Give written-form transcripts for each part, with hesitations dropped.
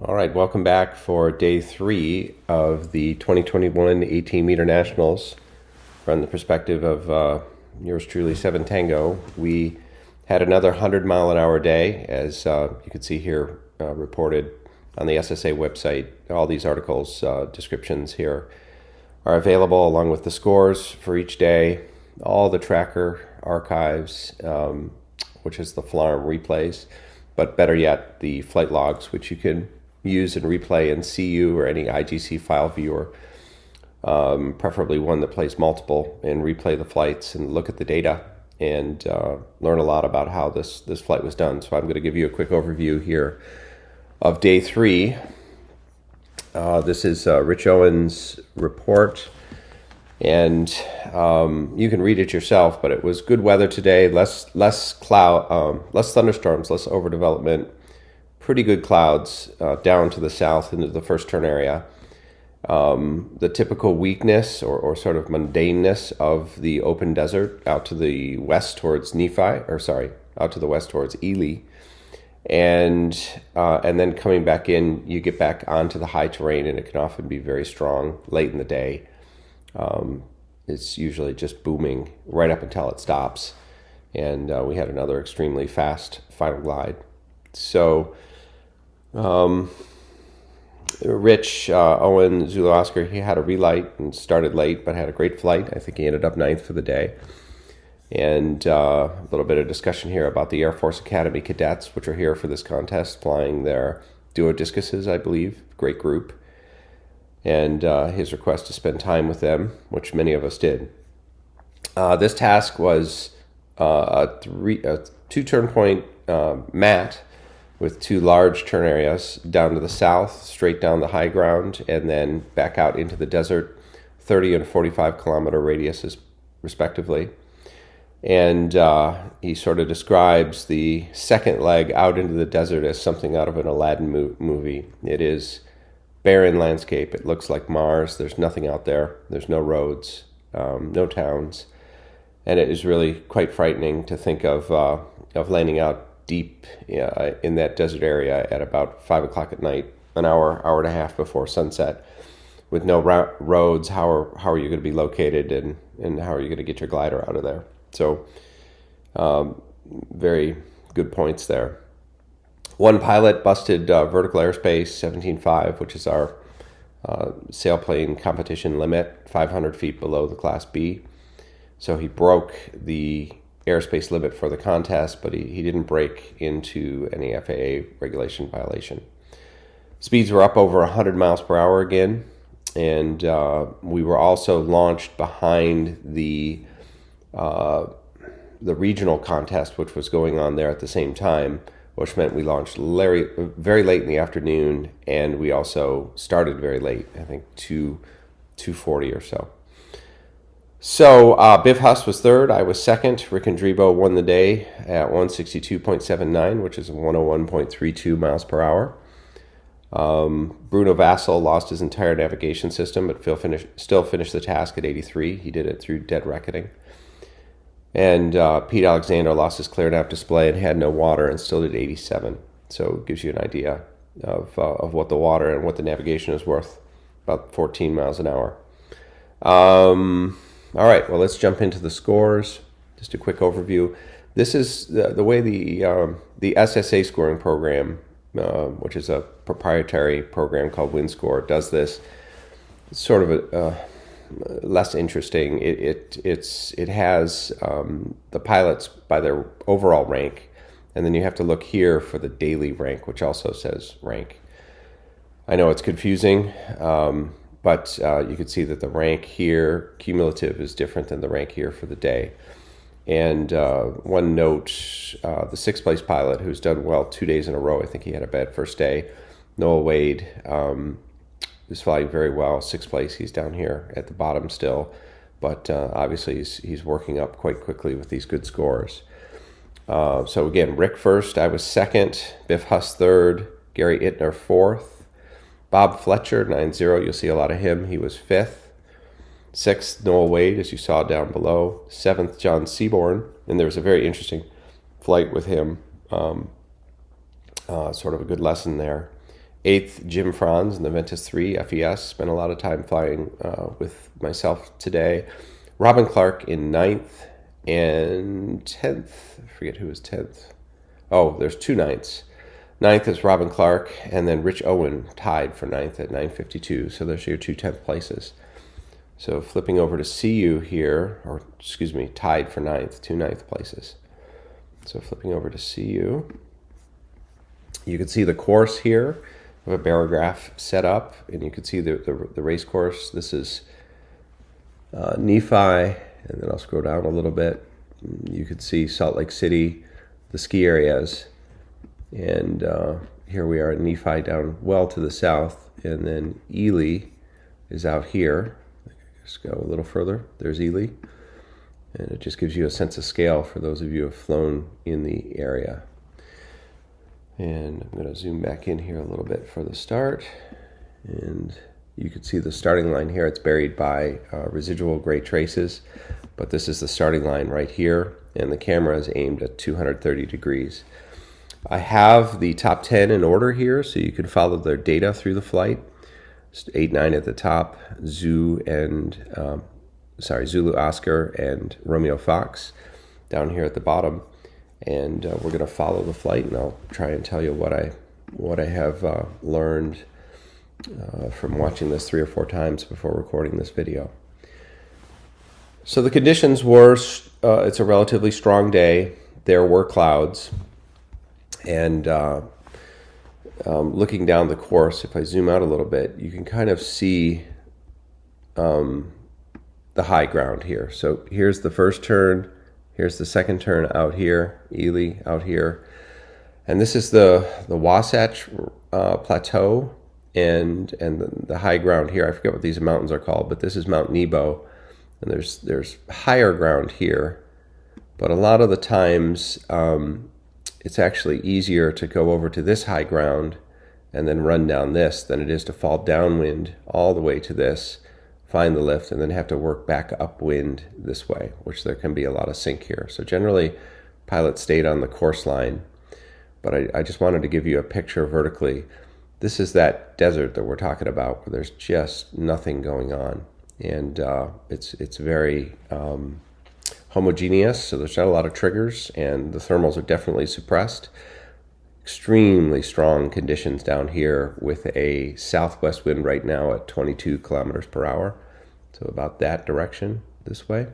All right, welcome back for day 3 of the 2021 18-meter nationals. From the perspective of yours truly, 7 Tango, we had another 100-mile-an-hour day, as you can see here reported on the SSA website. All these articles, descriptions here are available along with the scores for each day, all the tracker archives, which is the FLARM replays, but better yet, the flight logs, which you can use and replay in SeeYou or any IGC file viewer, preferably one that plays multiple, and replay the flights and look at the data and learn a lot about how this flight was done. So I'm going to give you a quick overview here of day 3. This is Rich Owen's report, and you can read it yourself, but it was good weather today, less cloud, less thunderstorms, less overdevelopment, pretty good clouds down to the south into the first turn area. The typical weakness or sort of mundaneness of the open desert out to the west towards out to the west towards Ely. And then coming back in, you get back onto the high terrain, and it can often be very strong late in the day. It's usually just booming right up until it stops. And we had another extremely fast final glide. So Rich Owen, Zulu Oscar, he had a relight and started late, but had a great flight. I think he ended up 9th for the day. And a little bit of discussion here about the Air Force Academy cadets, which are here for this contest, flying their duodiscuses, I believe. Great group. And his request to spend time with them, which many of us did. This task was a 2-turn point mat with 2 large turn areas down to the south, straight down the high ground, and then back out into the desert, 30 and 45 kilometer radiuses respectively. And he sort of describes the second leg out into the desert as something out of an Aladdin movie. It is barren landscape. It looks like Mars. There's nothing out there. There's no roads, no towns. And it is really quite frightening to think of landing out deep in that desert area at about 5 o'clock at night, an hour and a half before sunset, with no roads. How are you going to be located, and how are you going to get your glider out of there? So very good points there. One pilot busted vertical airspace 17.5, which is our sailplane competition limit, 500 feet below the Class B. So he broke the airspace limit for the contest, but he didn't break into any FAA regulation violation. Speeds were up over 100 miles per hour again, and we were also launched behind the regional contest, which was going on there at the same time, which meant we launched very late in the afternoon, and we also started very late, I think 2:40 or so. So Biff Huss was 3rd, I was 2nd. Rick and Drebo won the day at 162.79, which is 101.32 miles per hour. Bruno Vassal lost his entire navigation system, but still finished the task at 83. He did it through dead reckoning. And Pete Alexander lost his ClearNav display and had no water and still did 87. So it gives you an idea of what the water and what the navigation is worth, about 14 miles an hour. All right, well, let's jump into the scores. Just a quick overview. This is the way the SSA scoring program, which is a proprietary program called WinScore, does this. It's sort of less interesting. It has the pilots by their overall rank, and then you have to look here for the daily rank, which also says rank. I know it's confusing, but you can see that the rank here, cumulative, is different than the rank here for the day. And one note, the 6th place pilot, who's done well 2 days in a row, I think he had a bad first day, Noah Wade, is flying very well. 6th place, he's down here at the bottom still, but obviously he's working up quite quickly with these good scores. So again, Rick 1st, I was 2nd, Biff Huss 3rd, Gary Ittner 4th, Bob Fletcher 9-0, you'll see a lot of him, he was 5th. 6th, Noah Wade, as you saw down below. 7th, John Seaborn, and there was a very interesting flight with him, sort of a good lesson there. 8th, Jim Franz in the Ventus 3 FES. Spent a lot of time flying with myself today. Robin Clark in 9th and 10th. I forget who was 10th. Oh, there's 2 9ths. 9th is Robin Clark, and then Rich Owen tied for 9th at 9:52. So there's your 2 10th places. So flipping over to SeeYou here, or excuse me, tied for 9th, 2 9th places. So flipping over to SeeYou, you can see the course here. We have a barograph set up, and you can see the race course. This is Nephi, and then I'll scroll down a little bit. You can see Salt Lake City, the ski areas, and here we are at Nephi down well to the south, and then Ely is out here. Just go a little further. There's Ely, and it just gives you a sense of scale for those of you who have flown in the area. And I'm going to zoom back in here a little bit for the start, and you can see the starting line here. It's buried by residual gray traces, but this is the starting line right here, and the camera is aimed at 230 degrees. I have the top 10 in order here, so you can follow their data through the flight. 8, 9 at the top, Zulu Oscar and Romeo Fox down here at the bottom. And we're going to follow the flight, and I'll try and tell you what I have learned from watching this 3 or 4 times before recording this video. So the conditions were, it's a relatively strong day. There were clouds, and looking down the course, if I zoom out a little bit, you can kind of see the high ground here. So here's the first turn, here's the second turn out here, Ely out here, and this is the Wasatch Plateau, and the high ground here. I forget what these mountains are called, but this is Mount Nebo, and there's higher ground here, but a lot of the times it's actually easier to go over to this high ground and then run down this than it is to fall downwind all the way to this, find the lift, and then have to work back upwind this way, which there can be a lot of sink here. So generally, pilots stayed on the course line, but I just wanted to give you a picture vertically. This is that desert that we're talking about, where there's just nothing going on, and it's very homogeneous, so there's not a lot of triggers, and the thermals are definitely suppressed. Extremely strong conditions down here with a southwest wind right now at 22 kilometers per hour, so about that direction this way.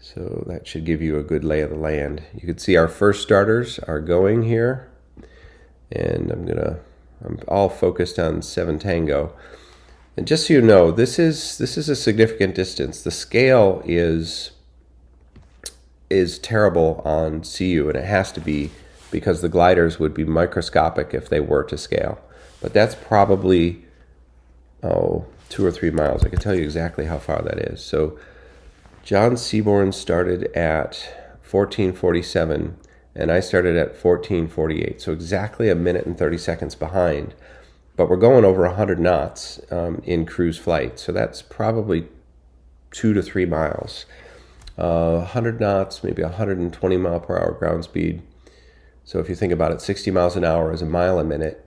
So that should give you a good lay of the land. You can see our first starters are going here, and I'm all focused on 7 Tango. And just so you know, this is a significant distance. The scale is terrible on SeeYou, and it has to be, because the gliders would be microscopic if they were to scale. But that's probably 2 or 3 miles. I can tell you exactly how far that is. So John Seaborn started at 14:47, and I started at 14:48. So exactly a minute and 30 seconds behind. But we're going over 100 knots in cruise flight, so that's probably 2 to 3 miles. 100 knots, maybe 120 mile per hour ground speed. So if you think about it, 60 miles an hour is a mile a minute.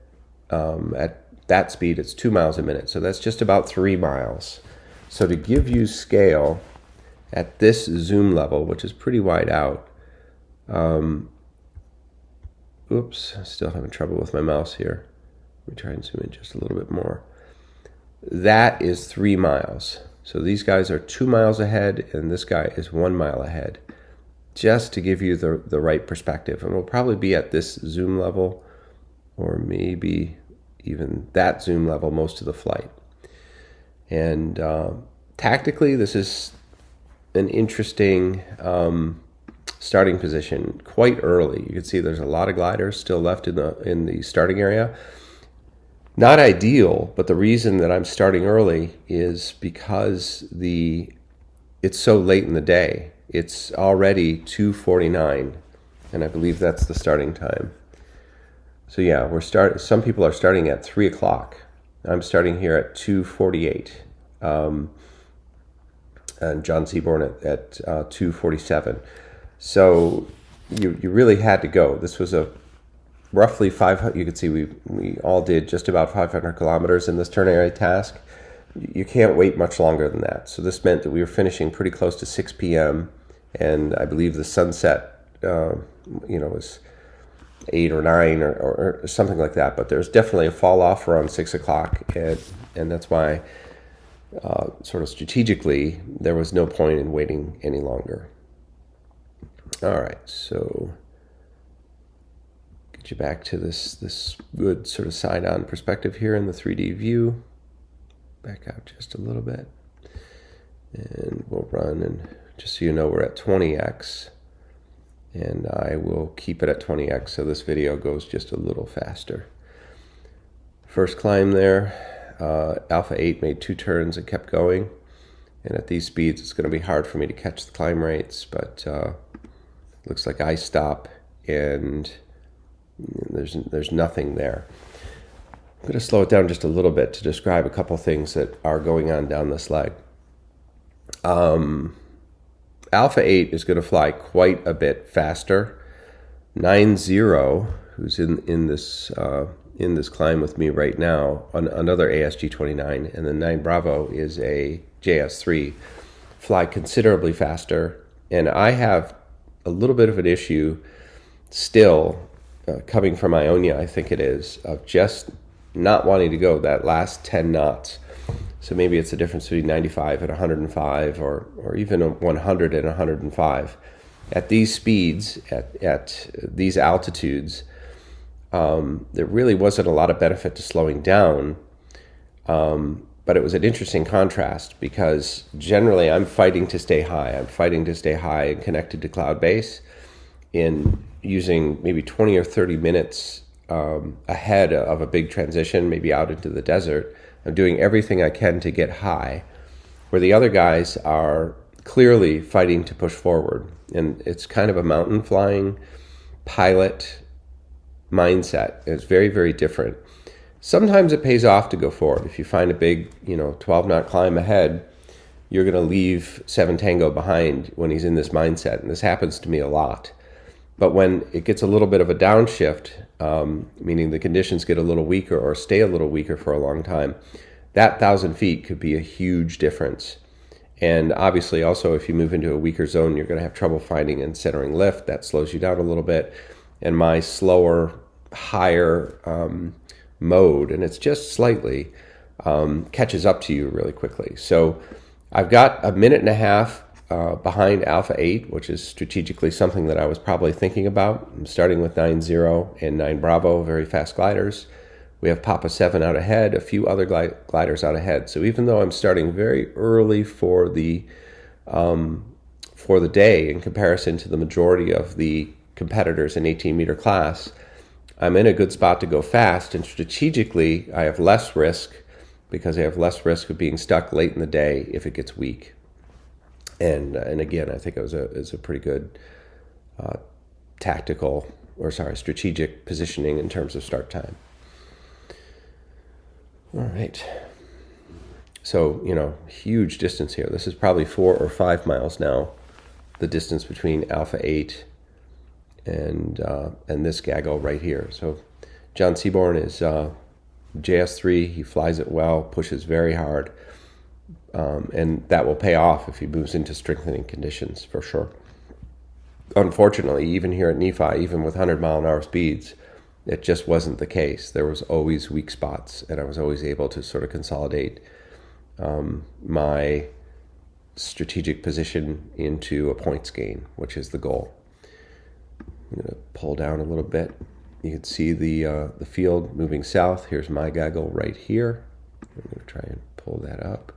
At that speed, it's 2 miles a minute. So that's just about 3 miles. So to give you scale at this zoom level, which is pretty wide out, oops, still having trouble with my mouse here. Let me try and zoom in just a little bit more. That is 3 miles. So these guys are 2 miles ahead, and this guy is 1 mile ahead, just to give you the right perspective. And we'll probably be at this zoom level, or maybe even that zoom level most of the flight. And tactically, this is an interesting starting position quite early. You can see there's a lot of gliders still left in the starting area. Not ideal, but the reason that I'm starting early is because it's so late in the day. It's already 2:49, and I believe that's the starting time. So yeah, some people are starting at 3 o'clock. I'm starting here at 2:48, and John Seaborn at 2:47. So you really had to go. This was a roughly 500. You can see we all did just about 500 kilometers in this turn area task. You can't wait much longer than that. So this meant that we were finishing pretty close to 6 p.m. and I believe the sunset, was 8 or 9 or something like that. But there's definitely a fall off around 6 o'clock, and that's why, sort of strategically, there was no point in waiting any longer. All right, so get you back to this good sort of side-on perspective here in the 3D view. Back out just a little bit, and we'll run, and just so you know, we're at 20x, and I will keep it at 20x so this video goes just a little faster. First climb there, Alpha 8 made 2 turns and kept going, and at these speeds it's going to be hard for me to catch the climb rates, but looks like I stop and there's nothing there. I'm going to slow it down just a little bit to describe a couple things that are going on down this leg. Alpha 8 is going to fly quite a bit faster. 9-0, who's in this climb with me right now, another ASG-29, and then 9 Bravo is a JS3, fly considerably faster. And I have a little bit of an issue still, coming from Ionia, I think it is, of just not wanting to go that last 10 knots. So maybe it's a difference between 95 and 105, or even 100 and 105. At these speeds, at these altitudes, there really wasn't a lot of benefit to slowing down, but it was an interesting contrast because generally I'm fighting to stay high. I'm fighting to stay high and connected to cloud base in using maybe 20 or 30 minutes ahead of a big transition, maybe out into the desert. I'm doing everything I can to get high, where the other guys are clearly fighting to push forward. And it's kind of a mountain flying pilot mindset. It's very, very different. Sometimes it pays off to go forward. If you find a big, 12-knot climb ahead, you're going to leave 7 Tango behind when he's in this mindset. And this happens to me a lot. But when it gets a little bit of a downshift, meaning the conditions get a little weaker or stay a little weaker for a long time, that 1,000 feet could be a huge difference. And obviously also if you move into a weaker zone, you're going to have trouble finding and centering lift. That slows you down a little bit. And my slower, higher mode, and it's just slightly, catches up to you really quickly. So I've got a minute and a half behind Alpha 8, which is strategically something that I was probably thinking about. I'm starting with 9-0 and 9 Bravo, very fast gliders. We have Papa 7 out ahead, a few other gliders out ahead. So even though I'm starting very early for the day in comparison to the majority of the competitors in 18-meter class, I'm in a good spot to go fast. And strategically, I have less risk because I have less risk of being stuck late in the day if it gets weak. And again, I think it was a pretty good strategic positioning in terms of start time. All right. So, huge distance here. This is probably 4 or 5 miles now, the distance between Alpha 8 and this gaggle right here. So John Seaborn is JS3. He flies it well, pushes very hard. And that will pay off if he moves into strengthening conditions, for sure. Unfortunately, even here at Nephi, even with 100-mile-an-hour speeds, it just wasn't the case. There was always weak spots, and I was always able to sort of consolidate my strategic position into a points gain, which is the goal. I'm going to pull down a little bit. You can see the field moving south. Here's my gaggle right here. I'm going to try and pull that up.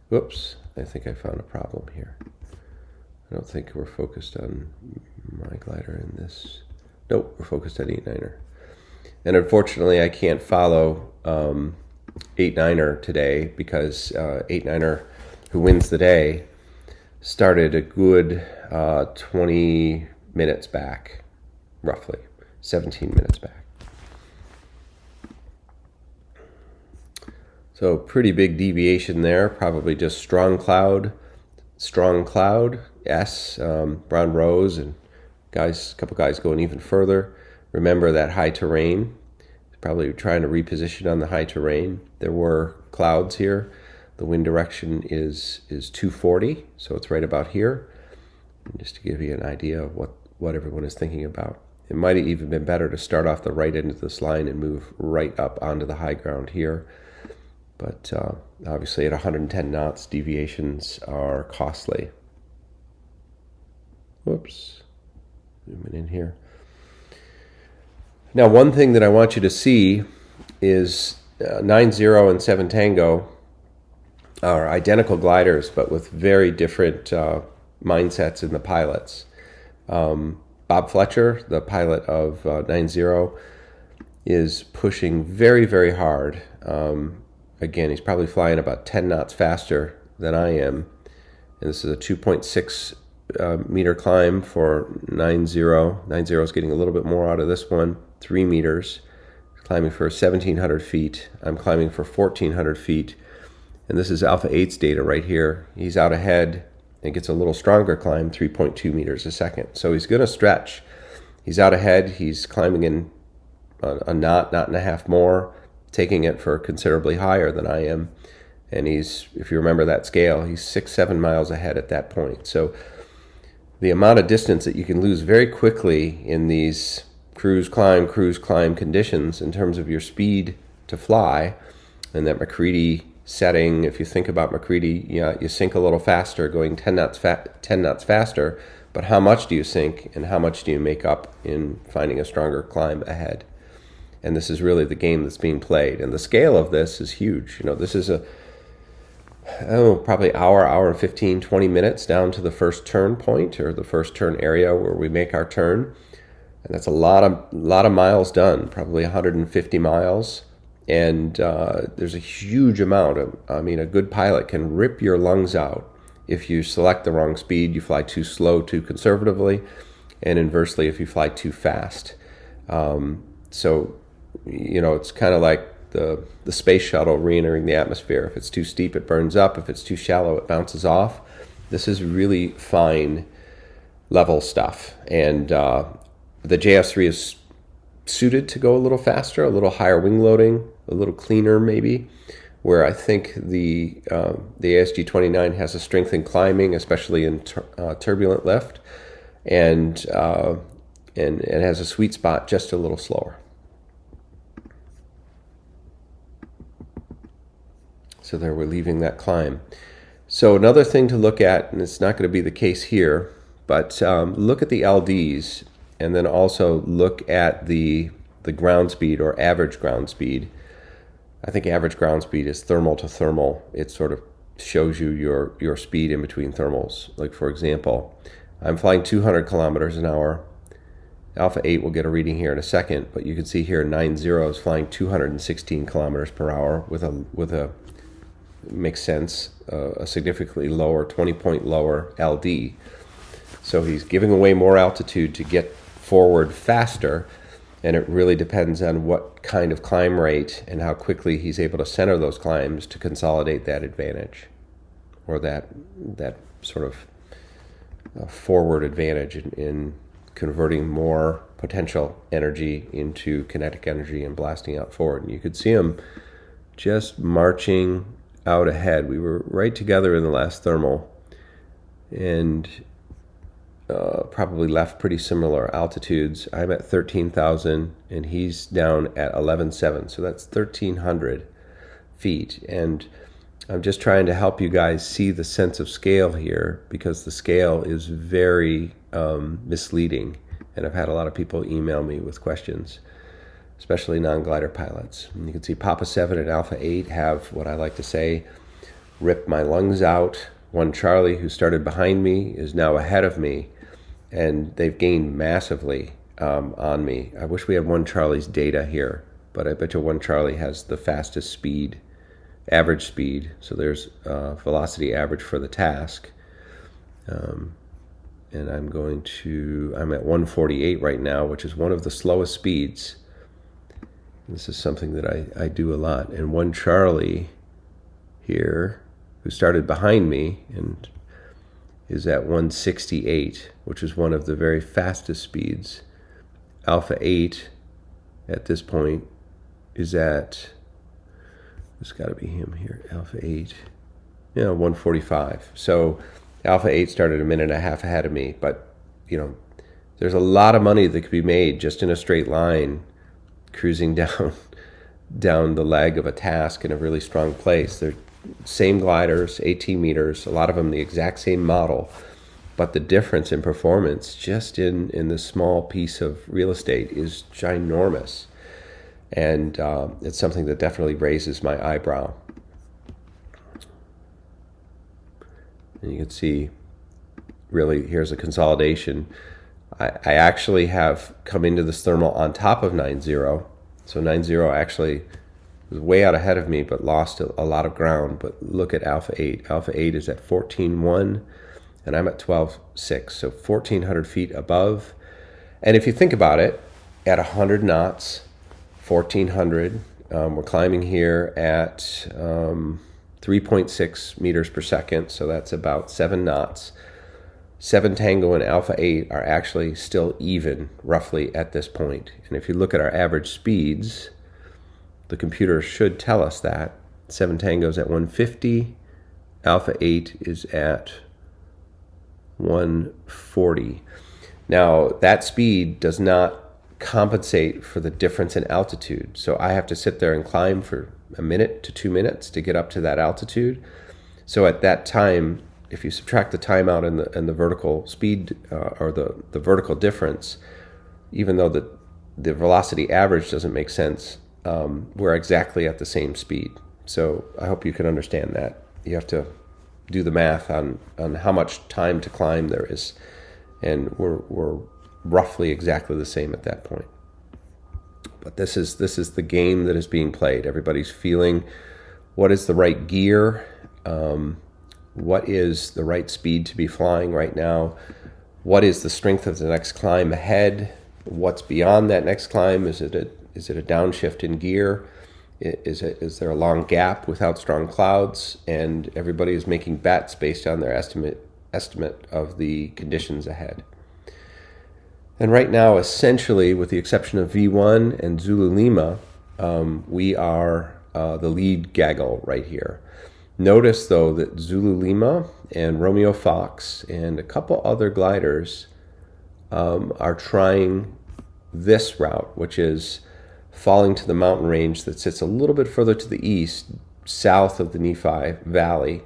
Whoops, I think I found a problem here. I don't think we're focused on my glider in this. Nope, we're focused on 8-9er. And unfortunately, I can't follow 8-9er today because 8-9er, who wins the day, started a good 20 minutes back, roughly 17 minutes back. So pretty big deviation there, probably just strong cloud, S, brown rose, and a couple guys going even further. remember that high terrain. He's probably trying to reposition on the high terrain. There were clouds here. The wind direction is 240, so it's right about here. And just to give you an idea of what everyone is thinking about. It might have even been better to start off the right end of this line and move right up onto the high ground here. But obviously at 110 knots, deviations are costly. Whoops. Zooming in here. Now, one thing that I want you to see is 9-0 and 7 Tango are identical gliders, but with very different mindsets in the pilots. Bob Fletcher, the pilot of 9-0, is pushing very, very hard. Again, he's probably flying about 10 knots faster than I am. And this is a 2.6 meter climb for 9-0. 9-0 is getting a little bit more out of this one, 3 meters. He's climbing for 1,700 feet. I'm climbing for 1,400 feet. And this is Alpha 8's data right here. He's out ahead and gets a little stronger climb, 3.2 meters a second. So he's going to stretch. He's out ahead. He's climbing in a knot and a half more, taking it for considerably higher than I am. And he's, if you remember that scale, he's 6-7 miles ahead at that point. So the amount of distance that you can lose very quickly in these cruise climb conditions in terms of your speed to fly, and that McCready setting, if you think about McCready, you sink a little faster, going 10 knots faster, but how much do you sink and how much do you make up in finding a stronger climb ahead? And this is really the game that's being played. And the scale of this is huge. This is probably hour and 15, 20 minutes down to the first turn point, or the first turn area where we make our turn. And that's a lot of miles done, probably 150 miles. And there's a huge amount of, a good pilot can rip your lungs out if you select the wrong speed, you fly too slow, too conservatively, and inversely if you fly too fast. So, it's kind of like the space shuttle re-entering the atmosphere. If it's too steep, it burns up. If it's too shallow, it bounces off. This is really fine level stuff. And the JS3 is suited to go a little faster, a little higher wing loading, a little cleaner maybe, where I think the ASG-29 has a strength in climbing, especially in turbulent lift, and it has a sweet spot just a little slower. So there we're leaving that climb. So another thing to look at, and it's not going to be the case here, but look at the LDs, and then also look at the ground speed or average ground speed. I think average ground speed is thermal to thermal. It sort of shows you your speed in between thermals. Like, for example, I'm flying 200 kilometers an hour. Alpha 8 will get a reading here in a second, but you can see here 9-0 is flying 216 kilometers per hour with a makes sense, a significantly lower, 20-point lower LD. So he's giving away more altitude to get forward faster, and it really depends on what kind of climb rate and how quickly he's able to center those climbs to consolidate that advantage, or that sort of forward advantage in converting more potential energy into kinetic energy and blasting out forward. And you could see him just marching out ahead. We were right together in the last thermal, and probably left pretty similar altitudes. I'm at 13,000 and he's down at 11,700, so that's 1,300 feet. And I'm just trying to help you guys see the sense of scale here, because the scale is very misleading, and I've had a lot of people email me with questions, especially non-glider pilots. And you can see Papa 7 and Alpha 8 have, what I like to say, ripped my lungs out. One Charlie, who started behind me, is now ahead of me, and they've gained massively on me. I wish we had One Charlie's data here, but I bet you One Charlie has the fastest speed, average speed. So there's velocity average for the task. And I'm at 148 right now, which is one of the slowest speeds. This is something that I do a lot. And One Charlie here, who started behind me and is at 168, which is one of the very fastest speeds Alpha 8 at this point is at, it's got to be him here, Alpha 8, 145. So Alpha 8 started a minute and a half ahead of me, but, there's a lot of money that could be made just in a straight line, cruising down the leg of a task in a really strong place. They're same gliders, 18 meters, a lot of them the exact same model, but the difference in performance just in this small piece of real estate is ginormous. And it's something that definitely raises my eyebrow. And you can see, really, here's a consolidation. I actually have come into this thermal on top of 9.0. So 9.0 actually was way out ahead of me, but lost a lot of ground. But look at Alpha 8. Alpha 8 is at 14.1, and I'm at 12.6, so 1,400 feet above. And if you think about it, at 100 knots, 1,400, we're climbing here at 3.6 meters per second, so that's about 7 knots. 7 Tango and Alpha 8 are actually still even, roughly, at this point. And if you look at our average speeds, the computer should tell us that. 7 Tango's at 150, Alpha 8 is at 140. Now, that speed does not compensate for the difference in altitude. So I have to sit there and climb for a minute to 2 minutes to get up to that altitude. So at that time, if you subtract the time out and the vertical speed or the vertical difference, even though the velocity average doesn't make sense, we're exactly at the same speed. So I hope you can understand that. You have to do the math on how much time to climb there is, and we're roughly exactly the same at that point. But this is the game that is being played. Everybody's feeling what is the right gear. What is the right speed to be flying right now? What is the strength of the next climb ahead? What's beyond that next climb? Is it a downshift in gear? Is there a long gap without strong clouds? And everybody is making bets based on their estimate of the conditions ahead. And right now, essentially, with the exception of V1 and Zulu Lima, we are the lead gaggle right here. Notice, though, that Zulu Lima and Romeo Fox and a couple other gliders are trying this route, which is falling to the mountain range that sits a little bit further to the east, south of the Nephi Valley.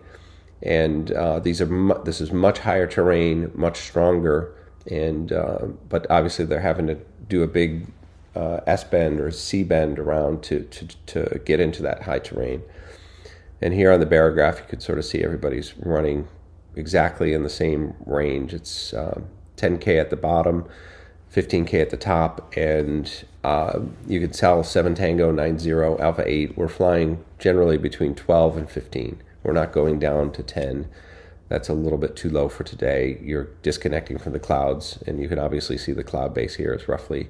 And this is much higher terrain, much stronger, and but obviously they're having to do a big S-bend or C-bend around to get into that high terrain. And here on the barograph, you could sort of see everybody's running exactly in the same range. It's 10K at the bottom, 15K at the top, and you can tell 7 Tango, 9-0, Alpha 8, we're flying generally between 12 and 15. We're not going down to 10. That's a little bit too low for today. You're disconnecting from the clouds, and you can obviously see the cloud base here is roughly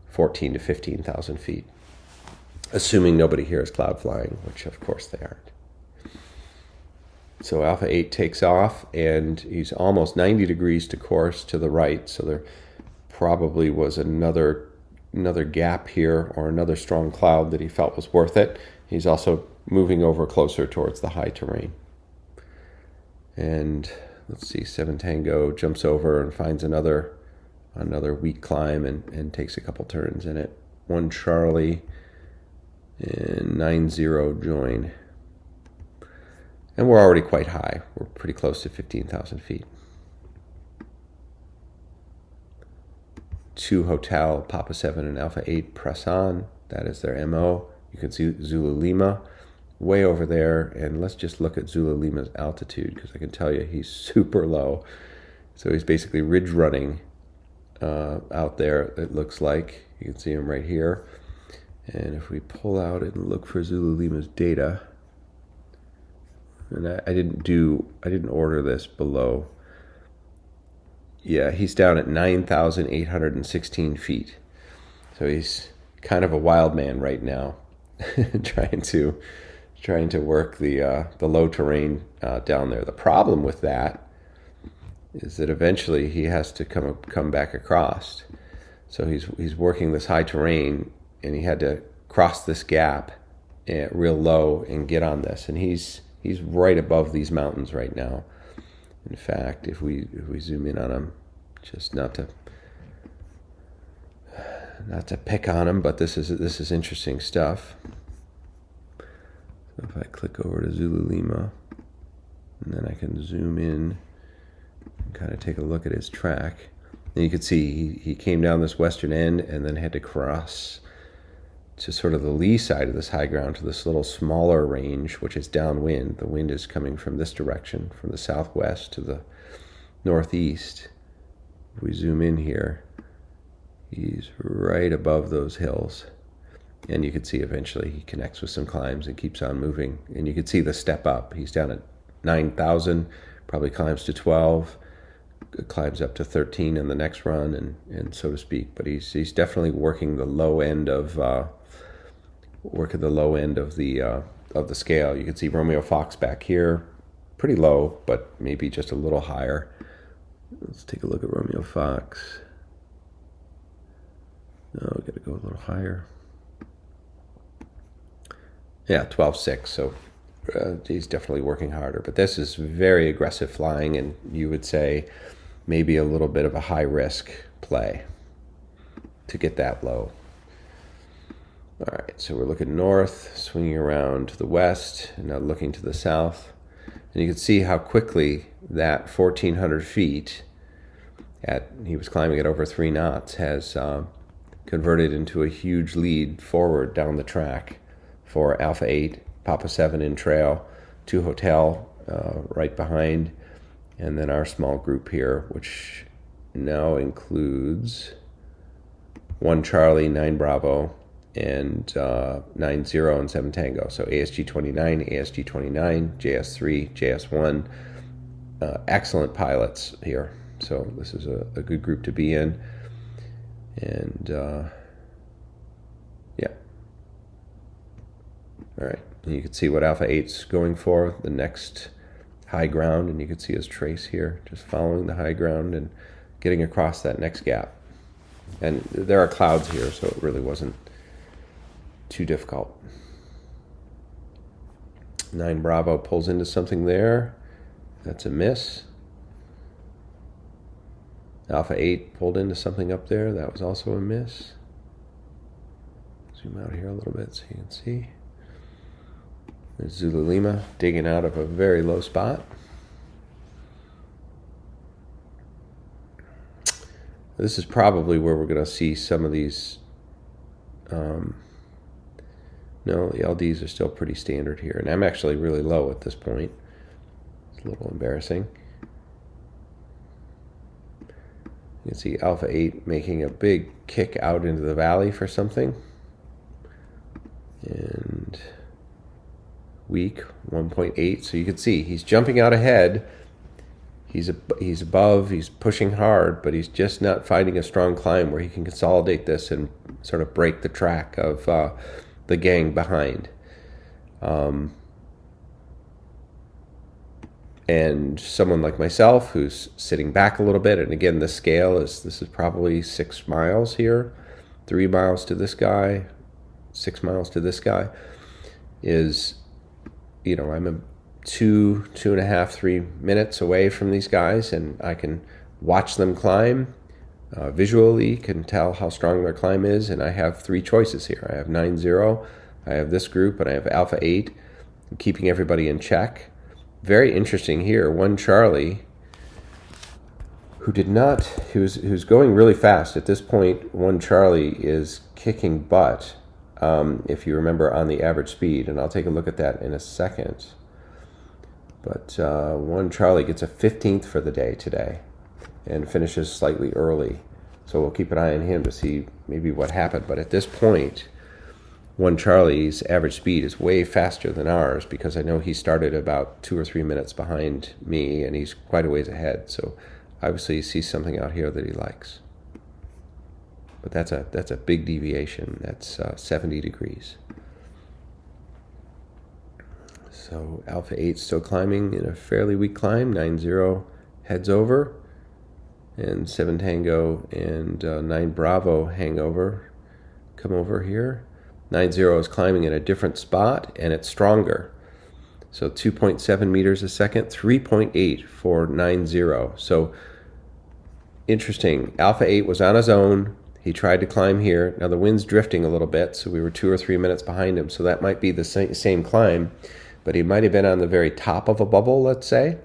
14 to 15,000 feet. Assuming nobody here is cloud flying, which of course they aren't. So Alpha 8 takes off, and he's almost 90 degrees to course to the right, so there probably was another gap here or another strong cloud that he felt was worth it. He's also moving over closer towards the high terrain. And let's see, 7 Tango jumps over and finds another weak climb and takes a couple turns in it. 1 Charlie and 9-0 join. And we're already quite high. We're pretty close to 15,000 feet. 2 Hotel, Papa 7 and Alpha 8 press on. That is their MO. You can see Zulu Lima way over there. And let's just look at Zulu Lima's altitude, because I can tell you he's super low. So he's basically ridge running out there, it looks like. You can see him right here. And if we pull out and look for Zulu Lima's data, and I didn't order this below. Yeah, he's down at 9,816 feet. So he's kind of a wild man right now, trying to work the low terrain down there. The problem with that is that eventually he has to come back across. So he's working this high terrain, and he had to cross this gap real low and get on this. And he's right above these mountains right now. In fact, if we zoom in on him, just not to pick on him, but this is interesting stuff. So if I click over to Zulu Lima, and then I can zoom in and kind of take a look at his track. And you can see he came down this western end and then had to cross to sort of the lee side of this high ground to this little smaller range, which is downwind. The wind is coming from this direction, from the southwest to the northeast. If we zoom in here, he's right above those hills. And you can see eventually he connects with some climbs and keeps on moving. And you can see the step up. He's down at 9,000, probably climbs to 12. Climbs up to 13 in the next run, and so to speak. But he's definitely working the low end of the scale. You can see Romeo Fox back here, pretty low, but maybe just a little higher. Let's take a look at Romeo Fox. Oh, we got to go a little higher. Yeah, 12.6. So he's definitely working harder. But this is very aggressive flying, and you would say maybe a little bit of a high-risk play to get that low. All right, so we're looking north, swinging around to the west, and now looking to the south. And you can see how quickly that 1,400 feet, he was climbing at over 3 knots, has converted into a huge lead forward down the track for Alpha 8, Papa 7 in trail, 2 hotel right behind, and then our small group here, which now includes 1 Charlie, 9 Bravo, and 9 Zero and 7 Tango. So ASG 29, ASG 29, JS3, JS1. Excellent pilots here. So this is a good group to be in. And yeah. All right. And you can see what Alpha 8's going for, the next high ground, and you can see his trace here, just following the high ground and getting across that next gap. And there are clouds here, so it really wasn't too difficult. 9 Bravo pulls into something there. That's a miss. Alpha 8 pulled into something up there. That was also a miss. Zoom out here a little bit so you can see. There's Zulu Lima digging out of a very low spot. This is probably where we're going to see some of these. No, the LDs are still pretty standard here. And I'm actually really low at this point. It's a little embarrassing. You can see Alpha 8 making a big kick out into the valley for something. And weak, 1.8. So you can see he's jumping out ahead. He's above, he's pushing hard, but he's just not finding a strong climb where he can consolidate this and sort of break the track of the gang behind. And someone like myself who's sitting back a little bit, and again, this is probably 6 miles here, 3 miles to this guy, 6 miles to this guy, is, I'm a 2.5, 3 minutes away from these guys, and I can watch them climb. Visually can tell how strong their climb is, and I have 3 choices here. I have 9-0, I have this group, and I have Alpha 8, I'm keeping everybody in check. Very interesting here, 1 Charlie, who's going really fast. At this point, 1 Charlie is kicking butt, if you remember, on the average speed, and I'll take a look at that in a second. But 1 Charlie gets a 15th for the day today and finishes slightly early. So we'll keep an eye on him to see maybe what happened. But at this point, 1 Charlie's average speed is way faster than ours, because I know he started about 2 or 3 minutes behind me, and he's quite a ways ahead. So obviously he sees something out here that he likes. But that's a big deviation. That's 70 degrees. So Alpha 8 still climbing in a fairly weak climb. 9-0 heads over. and 7 Tango and 9 Bravo hangover. Come over here. 90 is climbing in a different spot, and it's stronger. So 2.7 meters a second, 3.8 for 90. So interesting. Alpha 8 was on his own. He tried to climb here. Now the wind's drifting a little bit, so we were 2 or 3 minutes behind him. So that might be the same climb, but he might have been on the very top of a bubble, let's say,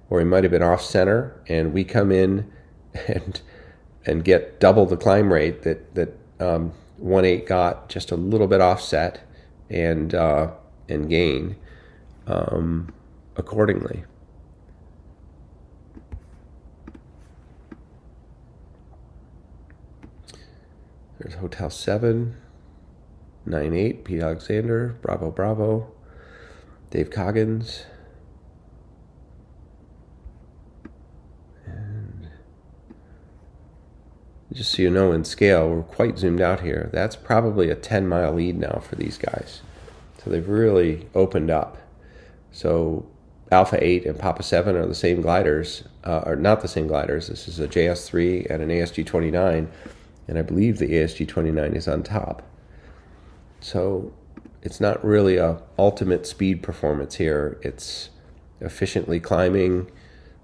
or he might have been off center, and we come in and get double the climb rate that 1.8 got, just a little bit offset, and gain accordingly. There's Hotel 7, 9-8, Pete Alexander, Bravo Bravo, Dave Coggins. And just so you know, in scale, we're quite zoomed out here. That's probably a 10-mile lead now for these guys. So they've really opened up. So Alpha 8 and Papa 7 are the same gliders, are not the same gliders. This is a JS3 and an ASG29, and I believe the ASG29 is on top. So it's not really a ultimate speed performance here. It's efficiently climbing,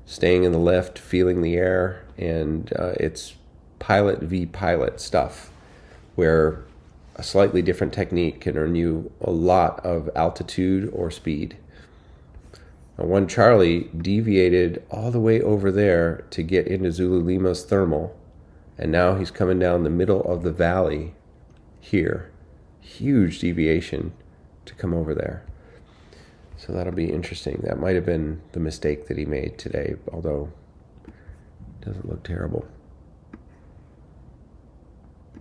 staying in the lift, feeling the air, and it's pilot v pilot stuff, where a slightly different technique can earn you a lot of altitude or speed. Now, 1 Charlie deviated all the way over there to get into Zulu Lima's thermal, and now he's coming down the middle of the valley here. Huge deviation to come over there. So that'll be interesting. That might have been the mistake that he made today, although it doesn't look terrible.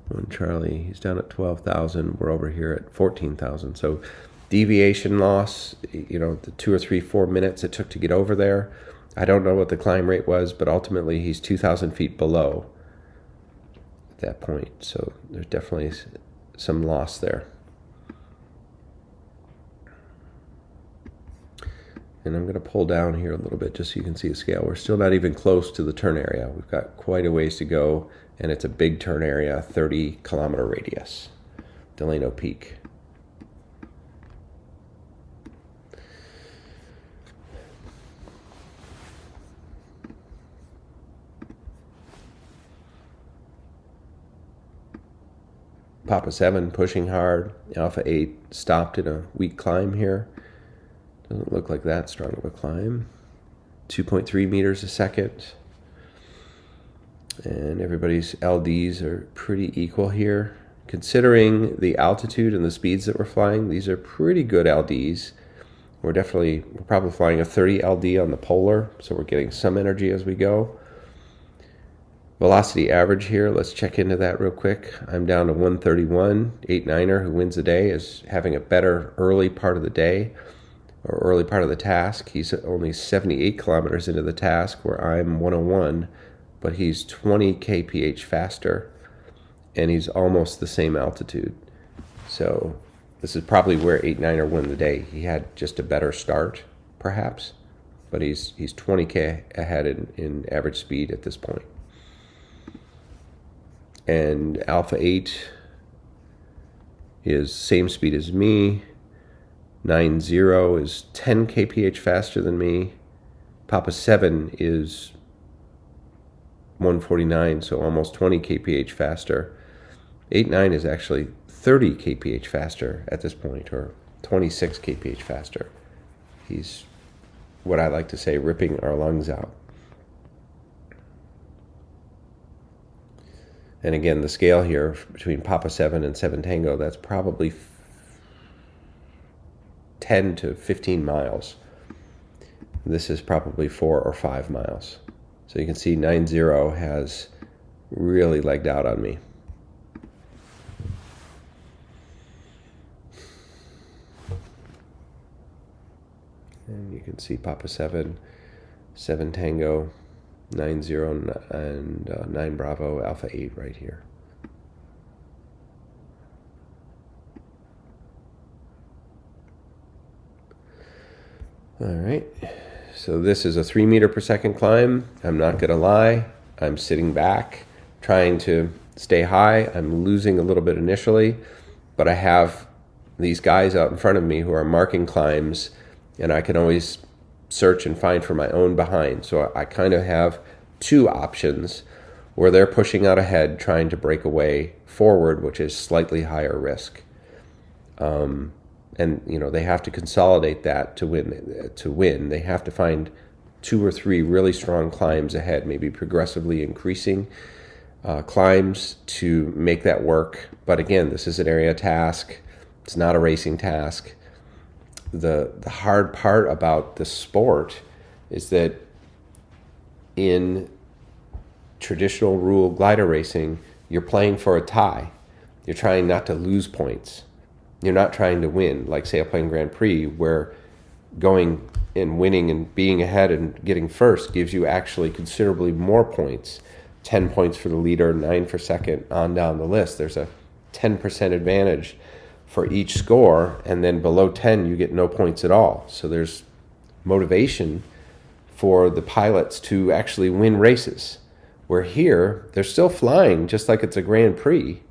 1 Charlie, he's down at 12,000. We're over here at 14,000. So deviation loss, the 2 or 3, 4 minutes it took to get over there. I don't know what the climb rate was, but ultimately he's 2,000 feet below at that point. So there's definitely some loss there. And I'm going to pull down here a little bit just so you can see the scale. We're still not even close to the turn area. We've got quite a ways to go, and it's a big turn area, 30-kilometer radius, Delano Peak. Papa 7 pushing hard. Alpha 8 stopped in a weak climb here. Doesn't look like that strong of a climb. 2.3 meters a second. And everybody's LDs are pretty equal here. Considering the altitude and the speeds that we're flying, these are pretty good LDs. We're probably flying a 30 LD on the polar, so we're getting some energy as we go. Velocity average here, let's check into that real quick. I'm down to 131. 8-9er, who wins the day, is having a better early part of the day, or early part of the task. He's only 78 kilometers into the task, where I'm 101, but he's 20 kph faster, and he's almost the same altitude. So this is probably where 8-9er won the day. He had just a better start, perhaps, but he's 20k ahead in average speed at this point. And Alpha 8 is same speed as me. 90 is 10 kph faster than me. Papa 7 is 149, so almost 20 kph faster. 8-9 is actually 30 kph faster at this point, or 26 kph faster. He's, what I like to say, ripping our lungs out. And again, the scale here between Papa 7 and 7 Tango, that's probably 10 to 15 miles. This is probably 4 or 5 miles. So you can see 90 has really legged out on me. And you can see Papa 7, 7 Tango, 90 and 9 Bravo, Alpha 8 right here. All right, so this is a 3 meter per second climb. I'm not gonna lie, I'm sitting back, trying to stay high. I'm losing a little bit initially, but I have these guys out in front of me who are marking climbs, and I can always search and find for my own behind. So I kind of have two options where they're pushing out ahead, trying to break away forward, which is slightly higher risk. And they have to consolidate that to win. They have to find 2 or 3 really strong climbs ahead, maybe progressively increasing climbs to make that work. But again, this is an area task. It's not a racing task. The hard part about the sport is that in traditional rule glider racing, you're playing for a tie. You're trying not to lose points. You're not trying to win, like Sailplane Grand Prix, where going and winning and being ahead and getting first gives you actually considerably more points. 10 points for the leader, 9 for second, on down the list. There's a 10% advantage for each score, and then below 10 you get no points at all. So there's motivation for the pilots to actually win races. Where here, they're still flying just like it's a Grand Prix,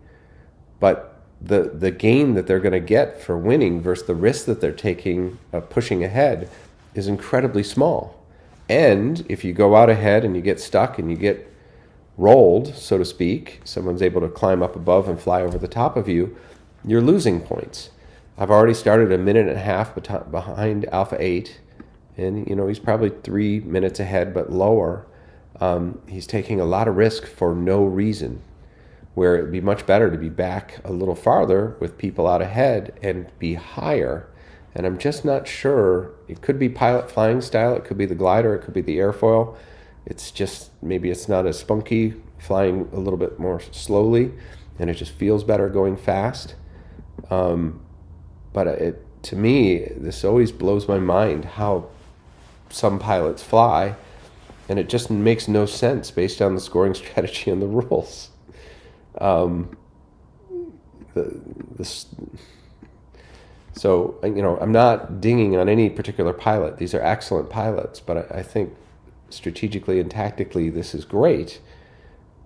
but the gain that they're going to get for winning versus the risk that they're taking of pushing ahead is incredibly small. And if you go out ahead and you get stuck and you get rolled, so to speak, someone's able to climb up above and fly over the top of you, you're losing points. I've already started a minute and a half behind Alpha 8, and he's probably 3 minutes ahead, but lower. He's taking a lot of risk for no reason, where it'd be much better to be back a little farther with people out ahead and be higher. And I'm just not sure. It could be pilot flying style. It could be the glider. It could be the airfoil. It's just, maybe it's not as spunky, flying a little bit more slowly, and it just feels better going fast. But to me, this always blows my mind how some pilots fly, and it just makes no sense based on the scoring strategy and the rules. So I'm not dinging on any particular pilot. These are excellent pilots, but I think strategically and tactically this is great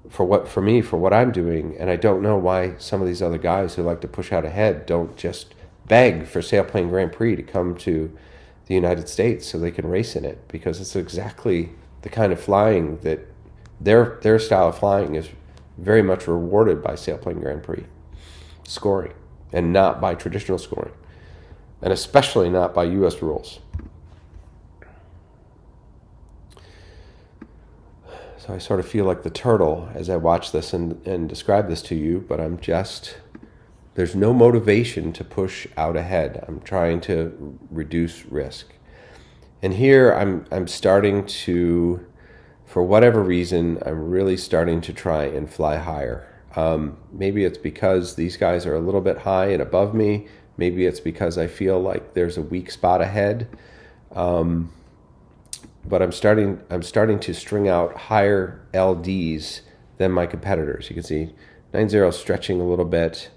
for what I'm doing. And I don't know why some of these other guys who like to push out ahead don't just beg for Sailplane Grand Prix to come to the United States so they can race in it, because it's exactly the kind of flying that their style of flying is very much rewarded by Sailplane Grand Prix scoring, and not by traditional scoring, and especially not by U.S. rules. So I sort of feel like the turtle as I watch this and describe this to you, but there's no motivation to push out ahead. I'm trying to reduce risk. And here I'm starting to, for whatever reason, I'm really starting to try and fly higher. Maybe it's because these guys are a little bit high and above me. Maybe it's because I feel like there's a weak spot ahead. But I'm starting to string out higher LDs than my competitors. You can see 9.0 stretching a little bit.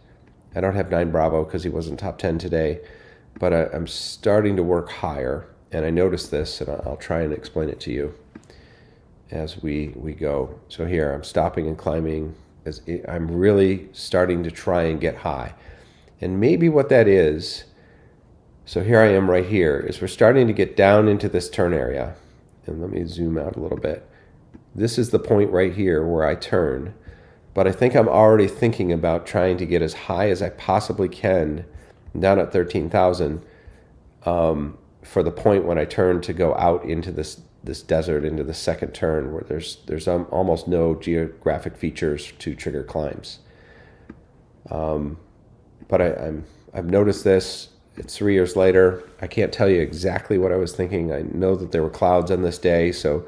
I don't have 9 Bravo because he wasn't top 10 today, but I'm starting to work higher, and I noticed this, and I'll try and explain it to you as we go. So here I'm stopping and climbing. As I'm really starting to try and get high, and maybe what that is. So here I am right here, is we're starting to get down into this turn area. And let me zoom out a little bit. This is the point right here where I turn. But I think I'm already thinking about trying to get as high as I possibly can down at 13,000 for the point when I turn to go out into this desert, into the second turn, where there's almost no geographic features to trigger climbs. But I've noticed this. It's 3 years later. I can't tell you exactly what I was thinking. I know that there were clouds on this day, so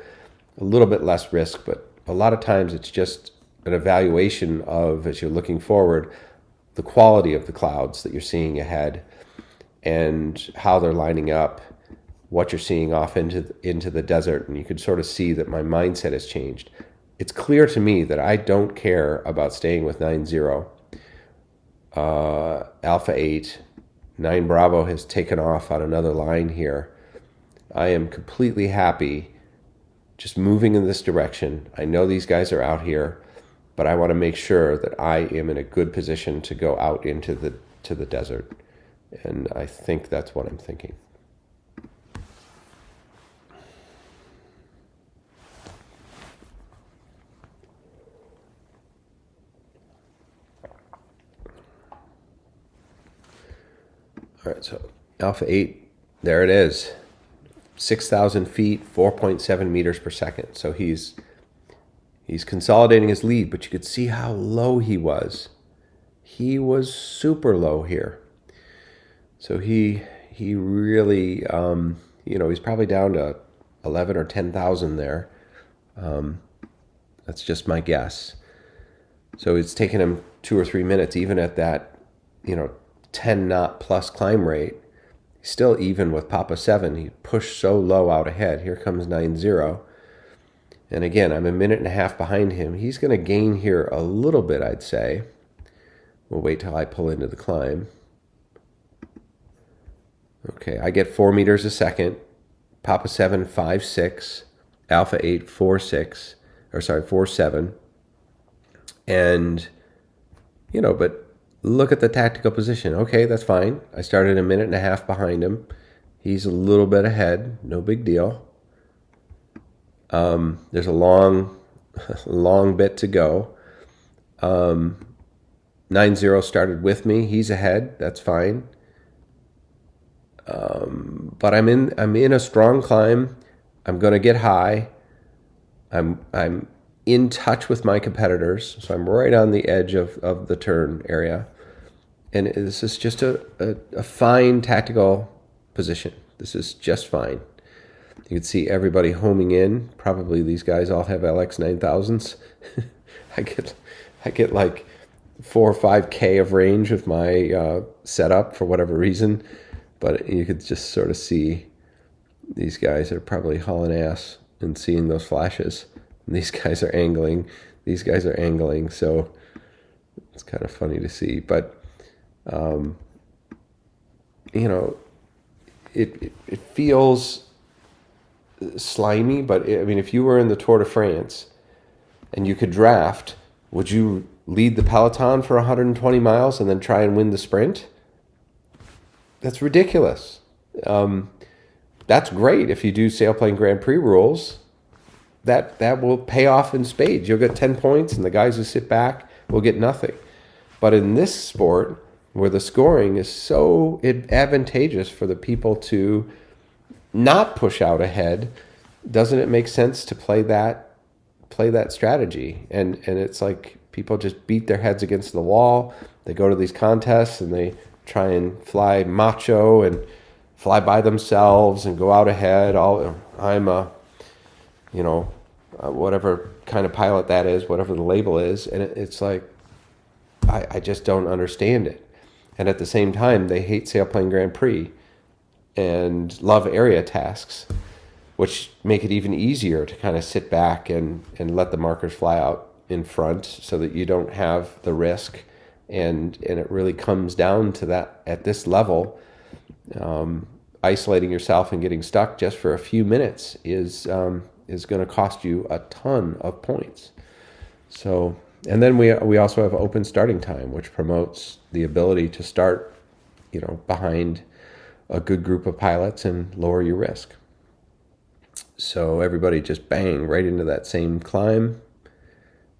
a little bit less risk, but a lot of times it's just an evaluation of, as you're looking forward, the quality of the clouds that you're seeing ahead and how they're lining up, what you're seeing off into the desert, and you can sort of see that my mindset has changed. It's clear to me that I don't care about staying with 9.0. Alpha 8, 9 Bravo has taken off on another line here. I am completely happy just moving in this direction. I know these guys are out here, but I want to make sure that I am in a good position to go out into the desert. And I think that's what I'm thinking. All right, so Alpha 8, there it is. 6,000 feet, 4.7 meters per second. So he's consolidating his lead, but you could see how low he was. He was super low here. So he really, he's probably down to 11 or 10,000 there. That's just my guess. So it's taken him 2 or 3 minutes, even at that, 10 knot plus climb rate. He's still even with Papa 7. He pushed so low out ahead. Here comes 9-0. And again, I'm a minute and a half behind him. He's going to gain here a little bit, I'd say. We'll wait till I pull into the climb. Okay, I get 4 meters a second. Papa 7, 5.6. Alpha 8, 4.6. 4.7. And, but look at the tactical position. Okay, that's fine. I started a minute and a half behind him. He's a little bit ahead. No big deal. There's a long bit to go. 9-0 started with me. He's ahead. That's fine. But I'm in a strong climb. I'm going to get high. I'm in touch with my competitors, so I'm right on the edge of the turn area. And this is just a fine tactical position. This is just fine. You can see everybody homing in. Probably these guys all have LX 9000s. I get like 4 or 5K of range with my setup for whatever reason. But you could just sort of see these guys are probably hauling ass and seeing those flashes. And these guys are angling. These guys are angling. So it's kind of funny to see. But, it feels slimy. But, if you were in the Tour de France and you could draft, would you lead the peloton for 120 miles and then try and win the sprint? That's ridiculous. That's great if you do sailplane Grand Prix rules. That will pay off in spades. You'll get 10 points, and the guys who sit back will get nothing. But in this sport, where the scoring is so advantageous for the people to not push out ahead, doesn't it make sense to play that strategy? And it's like people just beat their heads against the wall. They go to these contests and they try and fly macho and fly by themselves and go out ahead. I'm whatever kind of pilot that is, whatever the label is. And it's like, I just don't understand it. And at the same time, they hate sailplane Grand Prix and love area tasks, which make it even easier to kind of sit back and let the markers fly out in front so that you don't have the risk. And it really comes down to that at this level. Isolating yourself and getting stuck just for a few minutes is going to cost you a ton of points. So, and then we also have open starting time, which promotes the ability to start, behind a good group of pilots and lower your risk. So everybody just bang right into that same climb,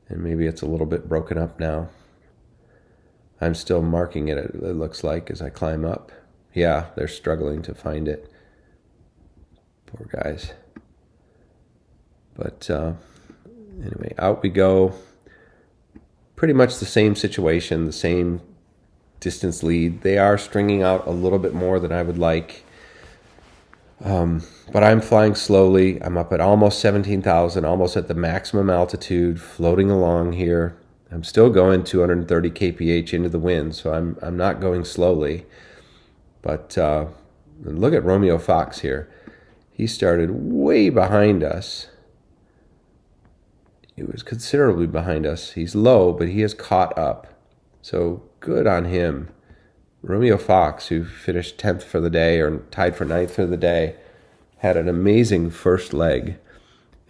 and maybe it's a little bit broken up now. I'm still marking it, it looks like, as I climb up. Yeah, they're struggling to find it. Poor guys. But anyway, out we go. Pretty much the same situation, the same distance lead. They are stringing out a little bit more than I would like. But I'm flying slowly. I'm up at almost 17,000, almost at the maximum altitude, floating along here. I'm still going 230 kph into the wind, so I'm not going slowly. But look at Romeo Fox here. He started way behind us. He was considerably behind us. He's low, but he has caught up. So good on him. Romeo Fox, who finished 10th for the day or tied for 9th for the day, had an amazing first leg.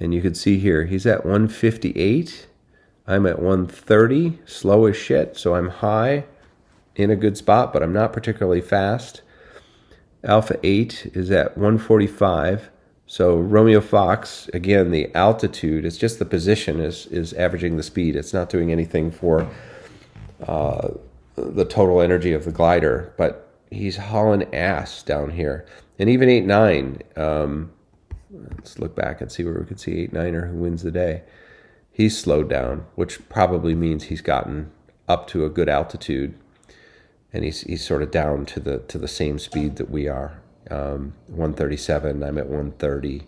And you can see here, he's at 158. I'm at 130, slow as shit, so I'm high in a good spot, but I'm not particularly fast. Alpha 8 is at 145. So Romeo Fox, again, the altitude, it's just the position is averaging the speed. It's not doing anything for the total energy of the glider, but he's hauling ass down here. And even 8.9, let's look back and see where we can see 8.9er who wins the day. He's slowed down, which probably means he's gotten up to a good altitude, and he's sort of down to the same speed that we are. 137, I'm at 130.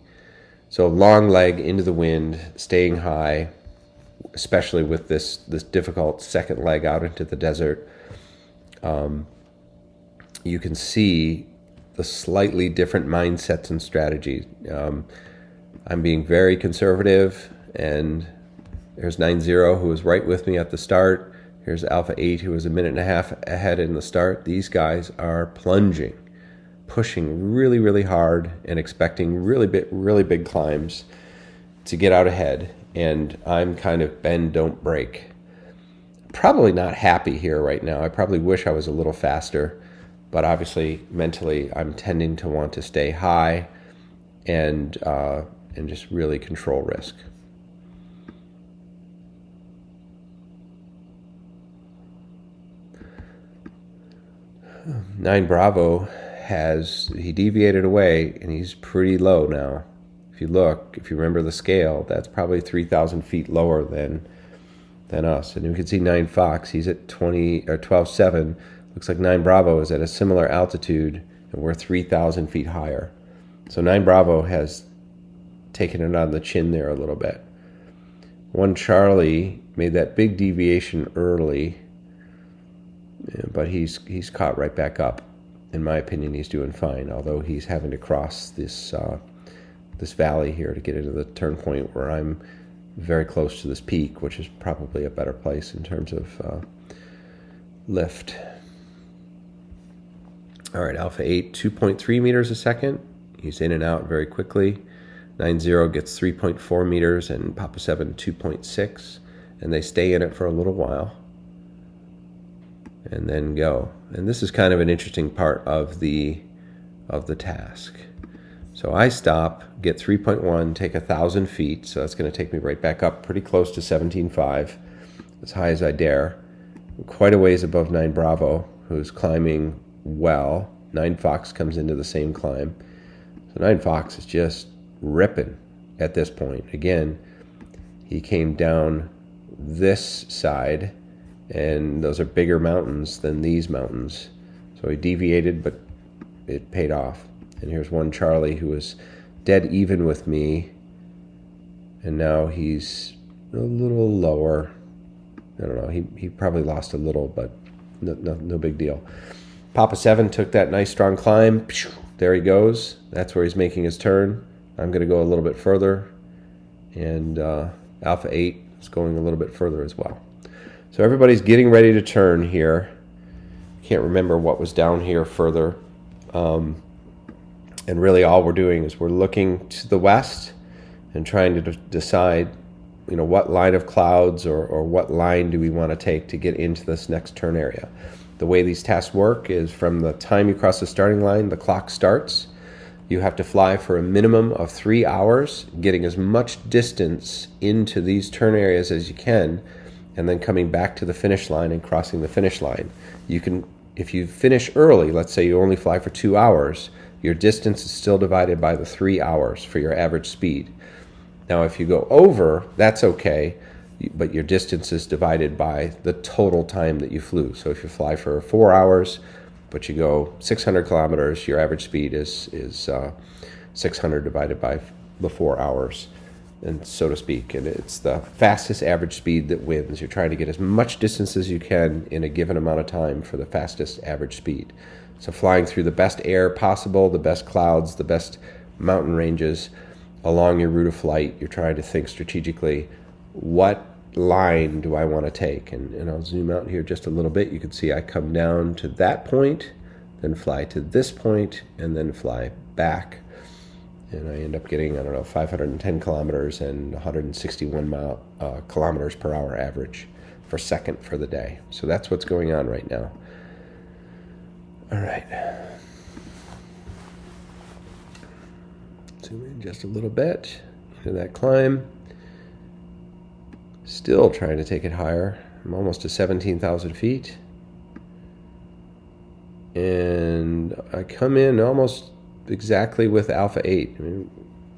So long leg into the wind, staying high, especially with this difficult second leg out into the desert. You can see the slightly different mindsets and strategies. I'm being very conservative, and there's 9-0 who was right with me at the start. Here's Alpha 8 who was a minute and a half ahead in the start. These guys are plunging, pushing really, really hard and expecting really big climbs to get out ahead. And I'm kind of bend, don't break. Probably not happy here right now. I probably wish I was a little faster, but obviously mentally I'm tending to want to stay high and just really control risk. 9 Bravo he deviated away, and he's pretty low now. If you remember the scale, that's probably 3,000 feet lower than us. And you can see 9 Fox, he's at 12.7. Looks like 9 Bravo is at a similar altitude, and we're 3,000 feet higher. So 9 Bravo has taken it on the chin there a little bit. 1 Charlie made that big deviation early, but he's caught right back up. In my opinion, he's doing fine, although he's having to cross this valley here to get into the turn point where I'm very close to this peak, which is probably a better place in terms of lift. All right, Alpha 8, 2.3 meters a second. He's in and out very quickly. 9-0 gets 3.4 meters, and Papa 7, 2.6. And they stay in it for a little while and then go. And this is kind of an interesting part of the task. So I stop, get 3.1, take 1,000 feet. So that's going to take me right back up pretty close to 17.5, as high as I dare. Quite a ways above 9 Bravo, who's climbing well. 9 Fox comes into the same climb. So 9 Fox is just ripping at this point. Again, he came down this side, and those are bigger mountains than these mountains. So he deviated, but it paid off. And here's 1 Charlie who was dead even with me, and now he's a little lower. I don't know, he probably lost a little, but no big deal. Papa 7 took that nice strong climb. There he goes. That's where he's making his turn. I'm going to go a little bit further, and Alpha 8 is going a little bit further as well. So everybody's getting ready to turn here. Can't remember what was down here further. And really all we're doing is we're looking to the west and trying to decide, what line of clouds or what line do we want to take to get into this next turn area. The way these tasks work is from the time you cross the starting line, the clock starts. You have to fly for a minimum of 3 hours, getting as much distance into these turn areas as you can, and then coming back to the finish line and crossing the finish line. You can, if you finish early, let's say you only fly for 2 hours, your distance is still divided by the 3 hours for your average speed. Now, if you go over, that's okay, but your distance is divided by the total time that you flew. So if you fly for 4 hours, but you go 600 kilometers, your average speed is 600 divided by the 4 hours, and so to speak. And it's the fastest average speed that wins. You're trying to get as much distance as you can in a given amount of time for the fastest average speed. So flying through the best air possible, the best clouds, the best mountain ranges along your route of flight, you're trying to think strategically, what line do I want to take? And I'll zoom out here just a little bit. You can see I come down to that point, then fly to this point, and then fly back. and I end up getting, I don't know, 510 kilometers and 161 kilometers per hour average per second for the day. So that's what's going on right now. All right. Zoom in just a little bit into that climb. Still trying to take it higher. I'm almost to 17,000 feet. And I come in almost exactly with Alpha 8. I mean,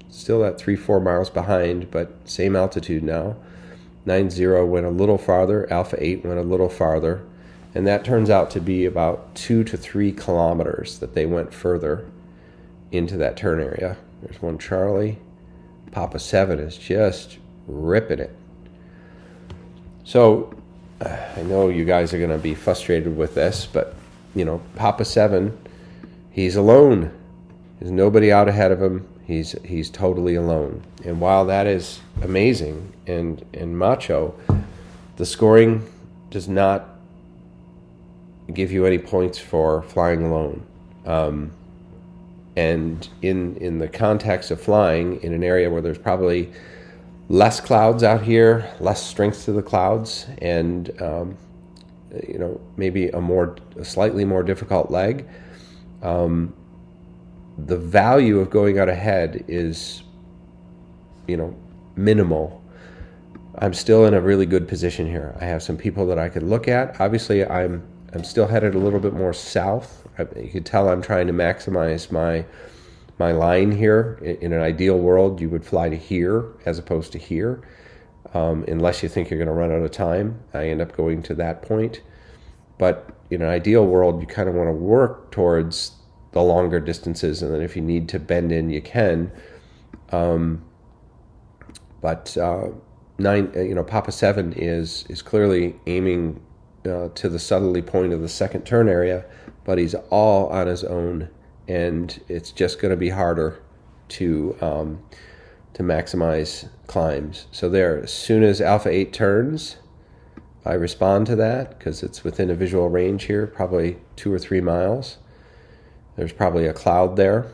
still at 3-4 miles behind, but same altitude now. 9-0 went a little farther, Alpha 8 went a little farther, and that turns out to be about 2 to 3 kilometers that they went further into that turn area. There's one Charlie. Papa 7 is just ripping it. So I know you guys are going to be frustrated with this, but you know, Papa 7, he's alone. There's nobody out ahead of him. He's totally alone. And while that is amazing and macho, the scoring does not give you any points for flying alone. And in the context of flying in an area where there's probably less clouds out here, less strength to the clouds, and you know, maybe a slightly more difficult leg, the value of going out ahead is, you know, minimal. I'm still in a really good position here. I have some people that I could look at. Obviously, I'm still headed a little bit more south. You can tell I'm trying to maximize my line here. In an ideal world, you would fly to here as opposed to here, unless you think you're going to run out of time. I end up going to that point. But in an ideal world, you kind of want to work towards the longer distances, and then if you need to bend in, you can. But Papa 7 is clearly aiming to the southerly point of the second turn area, but he's all on his own, and it's just going to be harder to maximize climbs. So there, as soon as Alpha 8 turns, I respond to that because it's within a visual range here, probably 2 or 3 miles. There's probably a cloud there,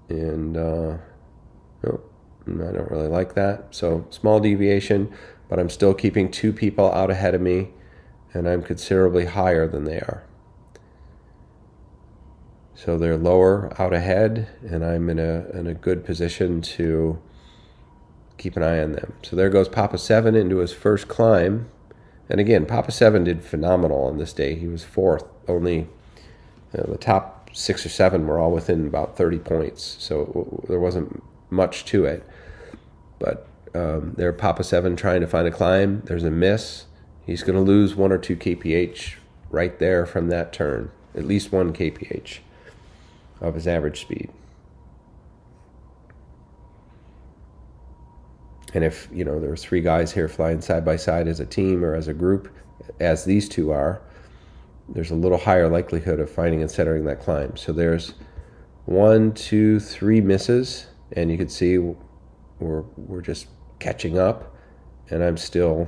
and I don't really like that. So small deviation, but I'm still keeping 2 people out ahead of me, and I'm considerably higher than they are. So they're lower out ahead, and I'm in a good position to keep an eye on them. So there goes Papa 7 into his first climb. And again, Papa 7 did phenomenal on this day. He was 4th. Only the top 6 or 7 were all within about 30 points. So there wasn't much to it. But there, Papa 7 trying to find a climb. There's a miss. He's going to lose 1 or 2 kph right there from that turn. At least 1 kph of his average speed. And if, you know, there were 3 guys here flying side by side as a team or as a group, as these 2 are, there's a little higher likelihood of finding and centering that climb. So there's 1, 2, 3 misses, and you can see we're just catching up, and I'm still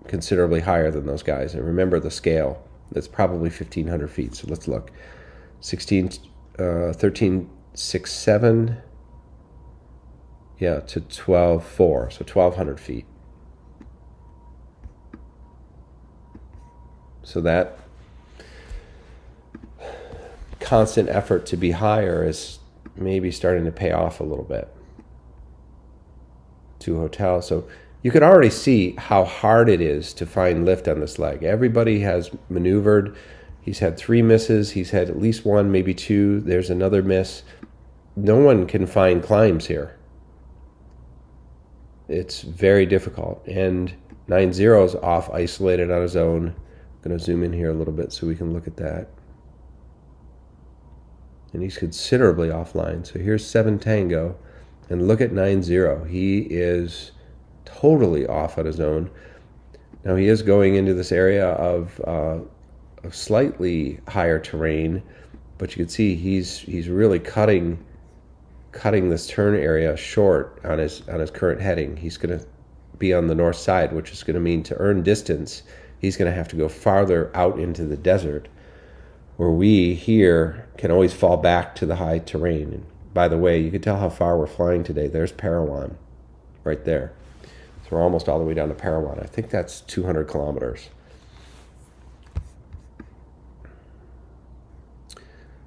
considerably higher than those guys. And remember the scale, that's probably 1,500 feet. So let's look. 13, 6, 7, yeah, to 12, 4, so 1,200 feet. So that constant effort to be higher is maybe starting to pay off a little bit. To hotel. So you can already see how hard it is to find lift on this leg. Everybody has maneuvered. He's had 3 misses. He's had at least 1, maybe 2. There's another miss. No one can find climbs here. It's very difficult. And 9-0 is off isolated on his own. I'm going to zoom in here a little bit so we can look at that. And he's considerably offline. So here's 7 Tango. And look at 9-0. He is totally off on his own. Now he is going into this area of slightly higher terrain, but you can see he's really cutting this turn area short on his current heading. He's going to be on the north side, which is going to mean to earn distance, he's going to have to go farther out into the desert, where we here can always fall back to the high terrain. And by the way, you can tell how far we're flying today. There's Parowan right there. So we're almost all the way down to Parowan. I think that's 200 kilometers.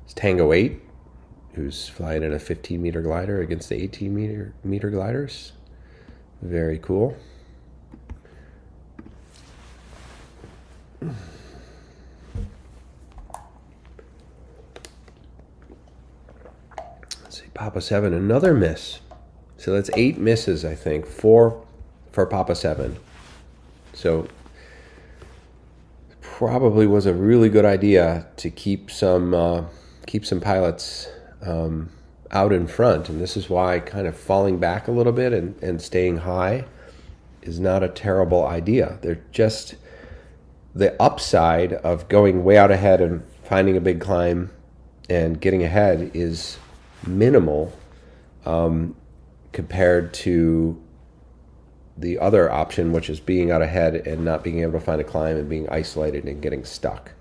It's Tango 8, who's flying in a 15-meter glider against the 18-meter gliders. Very cool. Let's see, Papa 7, another miss. So that's 8 misses, I think. 4 for Papa 7. So probably was a really good idea to keep some pilots out in front, and this is why kind of falling back a little bit and staying high is not a terrible idea. They're just the upside of going way out ahead and finding a big climb and getting ahead is minimal compared to the other option, which is being out ahead and not being able to find a climb and being isolated and getting stuck.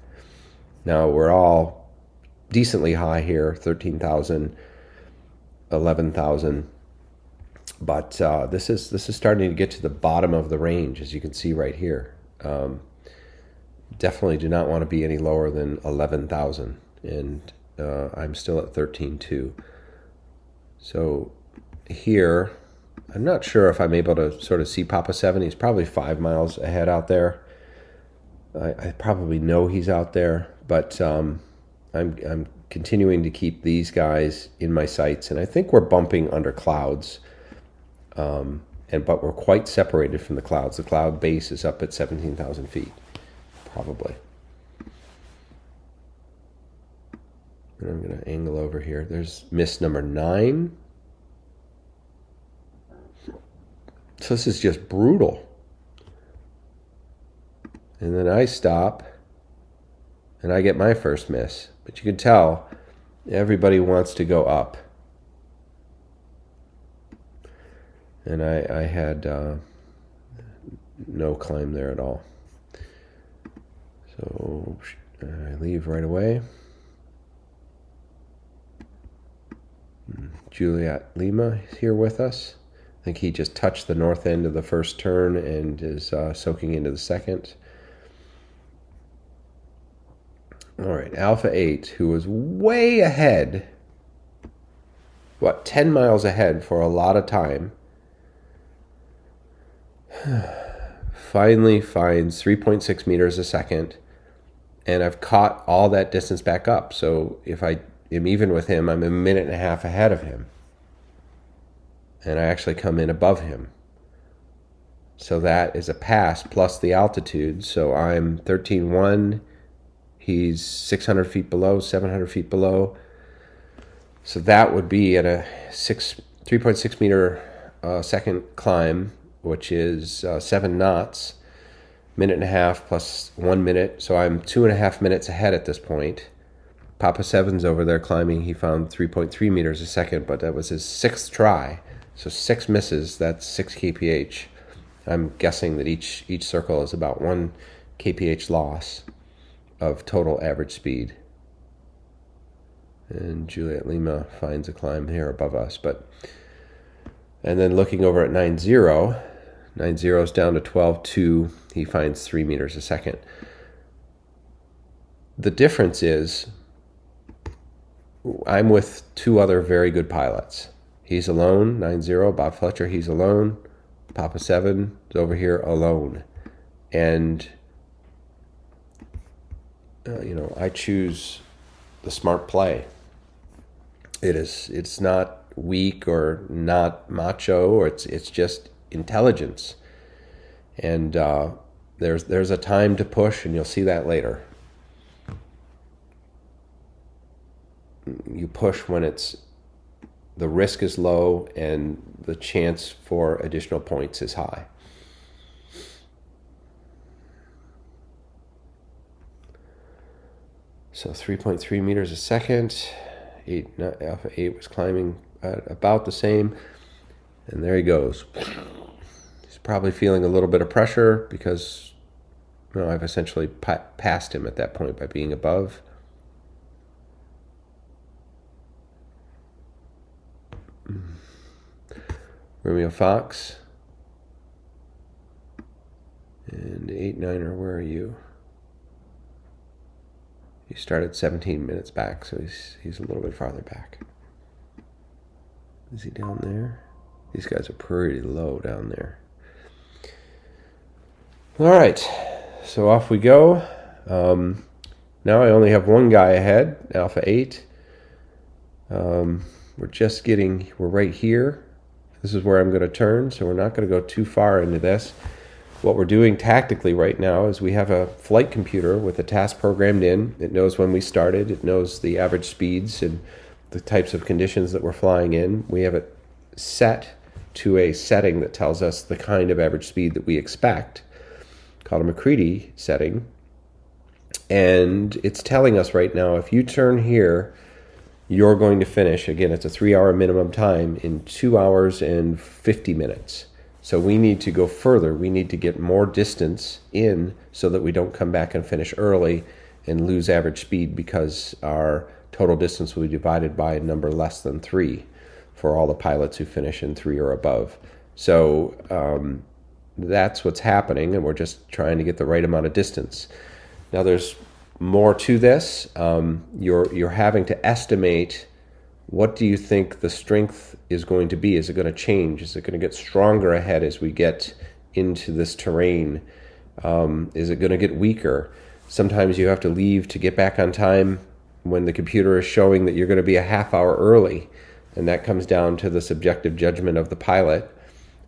Now, we're all decently high here, 13,000, 11,000, but this is starting to get to the bottom of the range, as you can see right here. Definitely do not want to be any lower than 11,000, and I'm still at 13.2. So here, I'm not sure if I'm able to sort of see Papa 7. He's probably 5 miles ahead out there. I probably know he's out there, but I'm continuing to keep these guys in my sights, and I think we're bumping under clouds, but we're quite separated from the clouds. The cloud base is up at 17,000 feet, probably. And I'm going to angle over here. There's miss number 9. So this is just brutal. And then I stop, and I get my first miss. But you can tell everybody wants to go up. And I had no climb there at all. So I leave right away. Juliet Lima is here with us. I think he just touched the north end of the first turn and is soaking into the second. All right, Alpha 8, who was way ahead, 10 miles ahead for a lot of time, finally finds 3.6 meters a second, and I've caught all that distance back up. So if I am even with him, I'm a minute and a half ahead of him. And I actually come in above him. So that is a pass plus the altitude. So I'm 13.1. He's 600 feet below, 700 feet below. So that would be at a 3.6 meter second climb, which is 7 knots, minute and a half plus 1 minute. So I'm 2.5 minutes ahead at this point. Papa 7's over there climbing. He found 3.3 meters a second, but that was his 6th try. So 6 misses, that's 6 kph. I'm guessing that each circle is about 1 kph loss of total average speed. And Juliet Lima finds a climb here above us. And then looking over at 9.0, 9.0 is down to 12.2. He finds 3 meters a second. The difference is I'm with 2 other very good pilots. He's alone, 9.0, Bob Fletcher, he's alone. Papa 7 is over here alone. And, I choose the smart play. It's not weak or not macho, or it's just intelligence. And there's a time to push, and you'll see that later. You push when the risk is low and the chance for additional points is high. So 3.3 meters a second. Alpha 8 was climbing at about the same. And there he goes. He's probably feeling a little bit of pressure because I've essentially passed him at that point by being above. Romeo Fox. And 8-9er, where are you? He started 17 minutes back, so he's a little bit farther back. Is he down there? These guys are pretty low down there. All right, so off we go. Now I only have one guy ahead, Alpha 8. We're right here. This is where I'm going to turn, so we're not going to go too far into this. What we're doing tactically right now is we have a flight computer with a task programmed in. It knows when we started. It knows the average speeds and the types of conditions that we're flying in. We have it set to a setting that tells us the kind of average speed that we expect, called a McCready setting. And it's telling us right now, if you turn here, you're going to finish, again, it's a 3-hour minimum time, in 2 hours and 50 minutes. So we need to go further. We need to get more distance in so that we don't come back and finish early and lose average speed, because our total distance will be divided by a number less than 3 for all the pilots who finish in 3 or above. So that's what's happening, and we're just trying to get the right amount of distance. Now there's more to this. You're having to estimate, what do you think the strength is going to be? Is it going to change? Is it going to get stronger ahead as we get into this terrain? Is it going to get weaker? Sometimes you have to leave to get back on time when the computer is showing that you're going to be a half hour early, and that comes down to the subjective judgment of the pilot.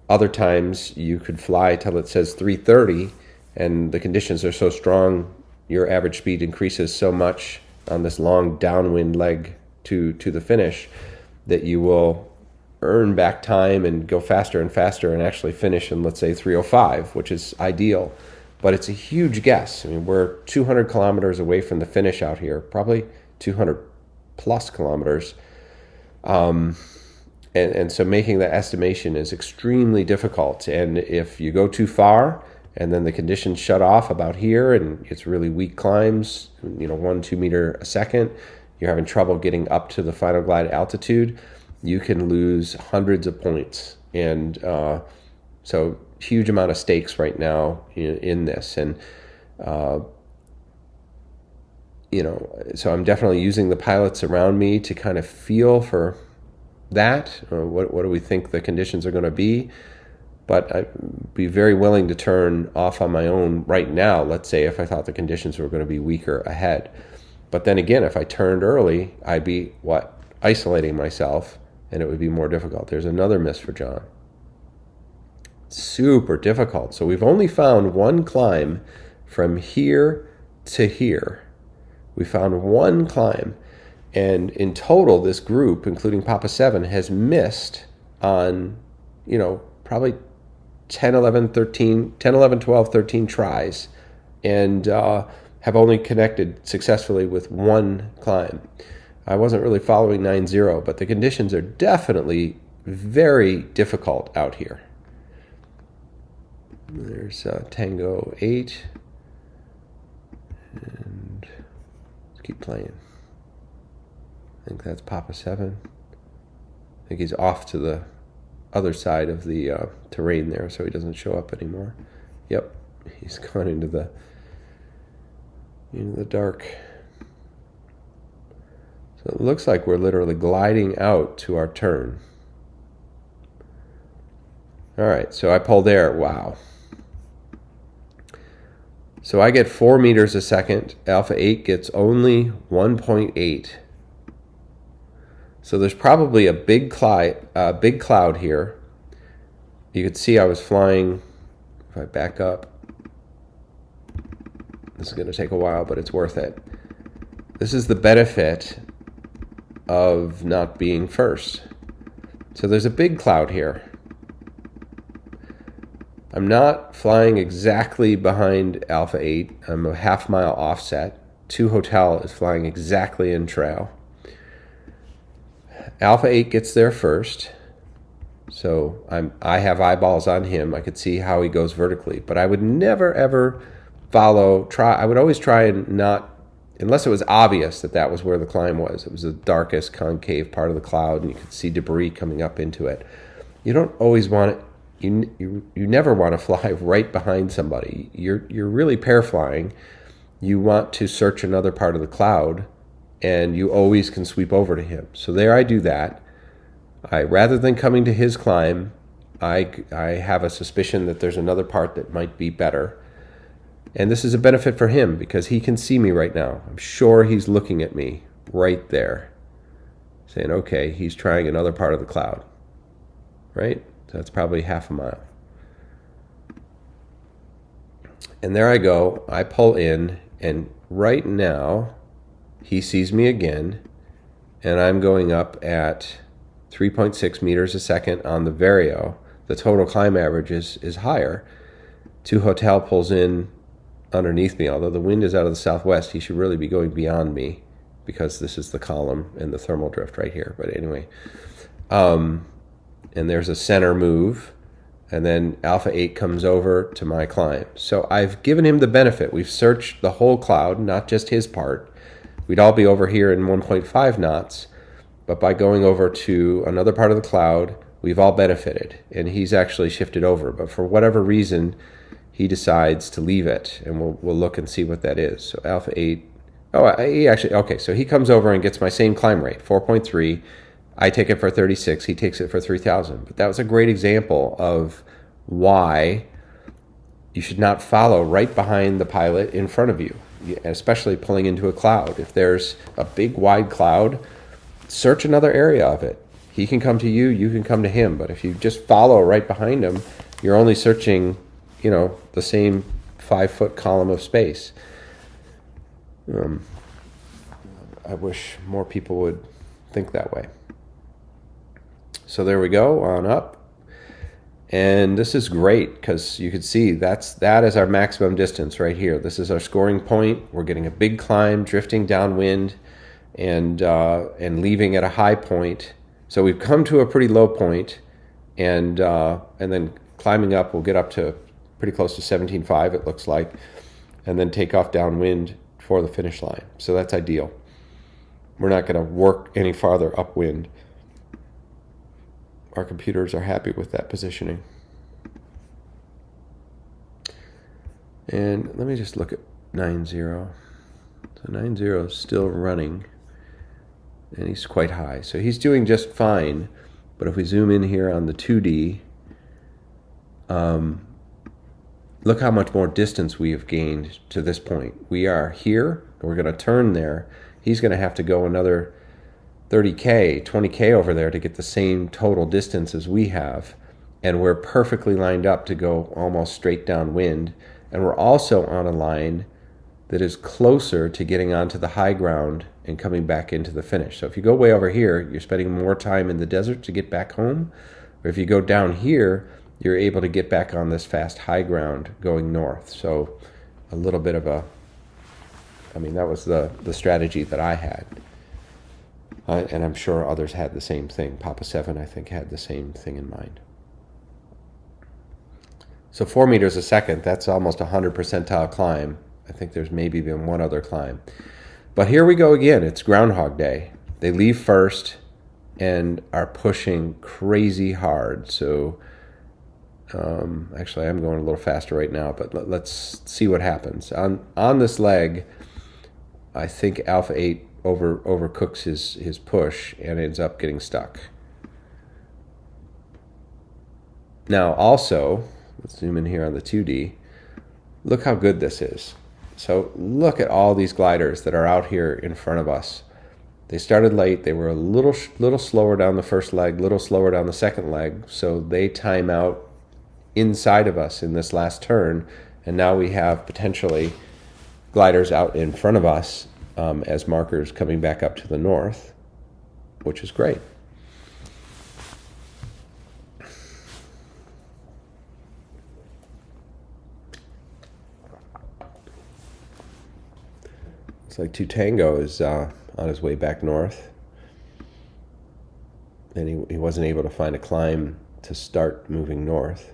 Other times you could fly till it says 3:30, and the conditions are so strong, your average speed increases so much on this long downwind leg to the finish that you will earn back time and go faster and faster and actually finish in, let's say, 3:05, which is ideal. But it's a huge guess. I mean, we're 200 kilometers away from the finish out here, probably 200 plus kilometers. And so making that estimation is extremely difficult. And if you go too far and then the conditions shut off about here and it's really weak climbs, 1-2 meter a second, you're having trouble getting up to the final glide altitude, you can lose hundreds of points. And so huge amount of stakes right now in this. And, so I'm definitely using the pilots around me to kind of feel for that. What do we think the conditions are going to be? But I'd be very willing to turn off on my own right now, let's say, if I thought the conditions were going to be weaker ahead. But then again, if I turned early, I'd be, isolating myself, and it would be more difficult. There's another miss for John. Super difficult. So we've only found one climb from here to here. We found one climb. And in total, this group, including Papa 7, has missed on, probably 10, 11, 12, 13 tries, and have only connected successfully with one climb. I wasn't really following 9-0, but the conditions are definitely very difficult out here. There's Tango 8, and let's keep playing. I think that's Papa 7. I think he's off to the other side of the terrain there, so he doesn't show up anymore. Yep, he's gone into the dark. So it looks like we're literally gliding out to our turn. All right, so I pulled air. Wow. So I get 4 meters a second. Alpha 8 gets only 1.8. So there's probably a big cloud here. You could see I was flying. If I back up, this is going to take a while, but it's worth it. This is the benefit of not being first. So there's a big cloud here. I'm not flying exactly behind Alpha 8. I'm a half-mile offset. 2 Hotel is flying exactly in trail. Alpha 8 gets there first, so I have eyeballs on him. I could see how he goes vertically, but I would never ever I would always try and not unless it was obvious that that was where the climb was. It was the darkest concave part of the cloud, and you could see debris coming up into it. You don't always want it. You never want to fly right behind somebody. You're really paraflying. You want to search another part of the cloud, and you always can sweep over to him. So there I do that. Rather than coming to his climb, I have a suspicion that there's another part that might be better. And this is a benefit for him because he can see me right now. I'm sure he's looking at me right there, saying, okay, he's trying another part of the cloud, right? So that's probably half a mile. And there I go. I pull in, and right now he sees me again, and I'm going up at 3.6 meters a second on the Vario. The total climb average is higher. 2 Hotel pulls in underneath me. Although the wind is out of the southwest, he should really be going beyond me because this is the column and the thermal drift right here. But anyway, and there's a center move, and then Alpha 8 comes over to my climb. So I've given him the benefit. We've searched the whole cloud, not just his part. We'd all be over here in 1.5 knots, but by going over to another part of the cloud, we've all benefited, and he's actually shifted over. But for whatever reason, he decides to leave it, and we'll look and see what that is. So Alpha 8, he actually, okay, so he comes over and gets my same climb rate, 4.3. I take it for 36, he takes it for 3,000. But that was a great example of why you should not follow right behind the pilot in front of you, especially pulling into a cloud. If there's a big wide cloud, search another area of it. He can come to you, you can come to him. But if you just follow right behind him, you're only searching, the same 5-foot column of space. I wish more people would think that way. So there we go, on up. And this is great because you can see that is our maximum distance right here. This is our scoring point. We're getting a big climb, drifting downwind, and leaving at a high point. So we've come to a pretty low point, and then climbing up, we'll get up to pretty close to 17.5, it looks like, and then take off downwind for the finish line. So that's ideal. We're not going to work any farther upwind. Our computers are happy with that positioning. And let me just look at 9.0. So 9.0 is still running, and he's quite high. So he's doing just fine. But if we zoom in here on the 2D, look how much more distance we have gained to this point. We are here, we're going to turn there. He's going to have to go another 30K, 20K over there to get the same total distance as we have. And we're perfectly lined up to go almost straight downwind. And we're also on a line that is closer to getting onto the high ground and coming back into the finish. So if you go way over here, you're spending more time in the desert to get back home. Or if you go down here, you're able to get back on this fast high ground going north. So a little bit of that was the strategy that I had. And I'm sure others had the same thing. Papa 7, I think, had the same thing in mind. So 4 meters a second, that's almost a 100 percentile climb. I think there's maybe been one other climb. But here we go again. It's Groundhog Day. They leave first and are pushing crazy hard. So actually, I'm going a little faster right now, but let's see what happens. On this leg, I think Alpha 8 overcooks his push and ends up getting stuck. Now also, let's zoom in here on the 2D. Look how good this is. So look at all these gliders that are out here in front of us. They started late. They were a little slower down the first leg, little slower down the second leg. So they time out inside of us in this last turn. And now we have potentially gliders out in front of us as markers coming back up to the north, which is great. It's like 2 Tango is on his way back north, and he wasn't able to find a climb to start moving north.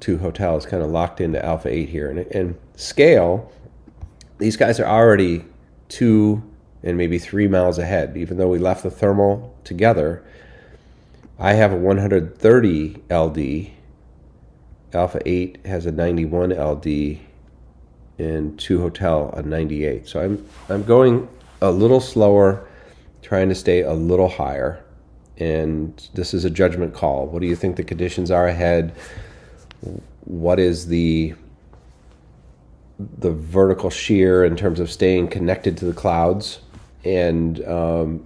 2 Hotel is kind of locked into Alpha 8 here. And scale, these guys are already 2 and maybe 3 miles ahead. Even though we left the thermal together, I have a 130 LD. Alpha 8 has a 91 LD, and 2 Hotel a 98. So I'm going a little slower, trying to stay a little higher. And this is a judgment call. What do you think the conditions are ahead? What is the vertical shear in terms of staying connected to the clouds? And how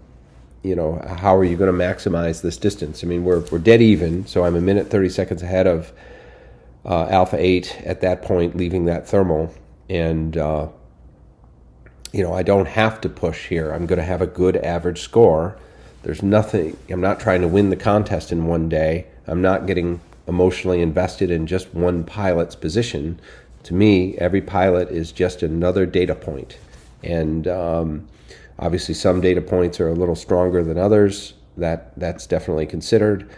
are you going to maximize this distance? I mean, we're dead even, so I'm a minute 30 seconds ahead of Alpha 8 at that point, leaving that thermal. And I don't have to push here. I'm going to have a good average score. There's nothing, I'm not trying to win the contest in one day. I'm not getting emotionally invested in just one pilot's position. To me, every pilot is just another data point. And obviously some data points are a little stronger than others. That's definitely considered.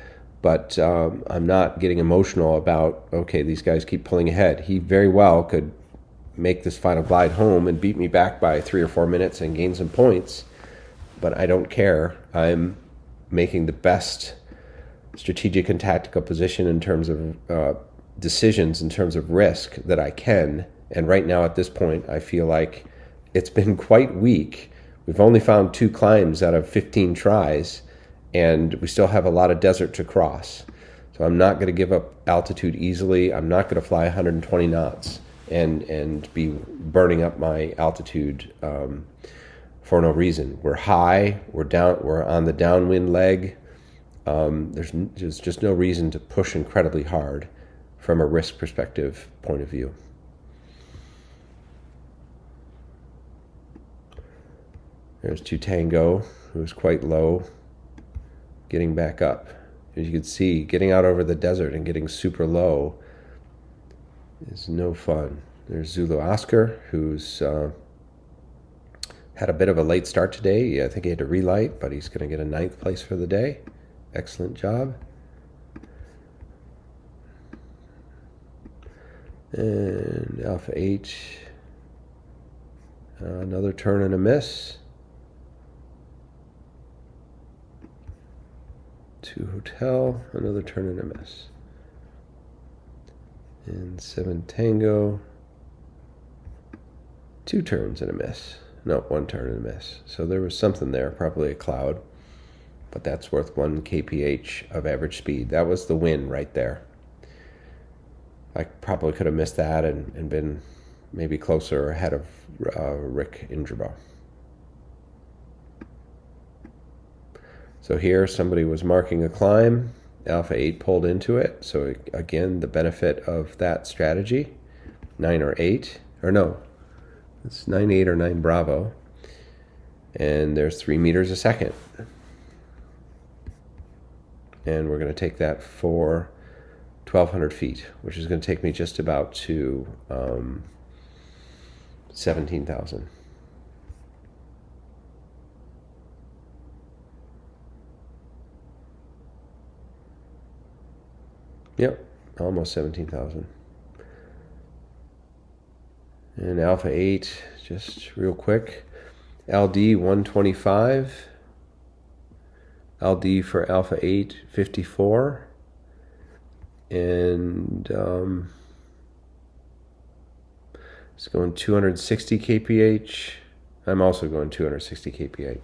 But I'm not getting emotional about, okay, these guys keep pulling ahead. He very well could make this final glide home and beat me back by 3 or 4 minutes and gain some points. But I don't care. I'm making the best strategic and tactical position in terms of decisions, in terms of risk that I can. And right now at this point, I feel like it's been quite weak. We've only found 2 climbs out of 15 tries, and we still have a lot of desert to cross. So I'm not going to give up altitude easily. I'm not going to fly 120 knots and be burning up my altitude for no reason. We're high, we're on the downwind leg. There's just no reason to push incredibly hard from a risk perspective point of view. There's 2 Tango, who's quite low, getting back up. As you can see, getting out over the desert and getting super low is no fun. There's Zulu Oscar, who's had a bit of a late start today. I think he had to relight, but he's going to get a 9th place for the day. Excellent job. And Alpha 8, another turn and a miss. 2 Hotel, another turn and a miss. And 7 Tango, 2 turns and a miss. No, 1 turn and a miss. So there was something there, probably a cloud, but that's worth 1 kph of average speed. That was the win right there. I probably could have missed that and been maybe closer ahead of Rick Indrabo. So here somebody was marking a climb. Alpha 8 pulled into it. So again, the benefit of that strategy. 9 or 8, or no, it's 9-8 or 9 Bravo. And there's 3 meters a second. And we're going to take that for 1,200 feet, which is going to take me just about to 17,000. Yep, almost 17,000. And Alpha 8, just real quick, LD 125, LD for Alpha 8 54, and it's going 260 kph. I'm also going 260 kph,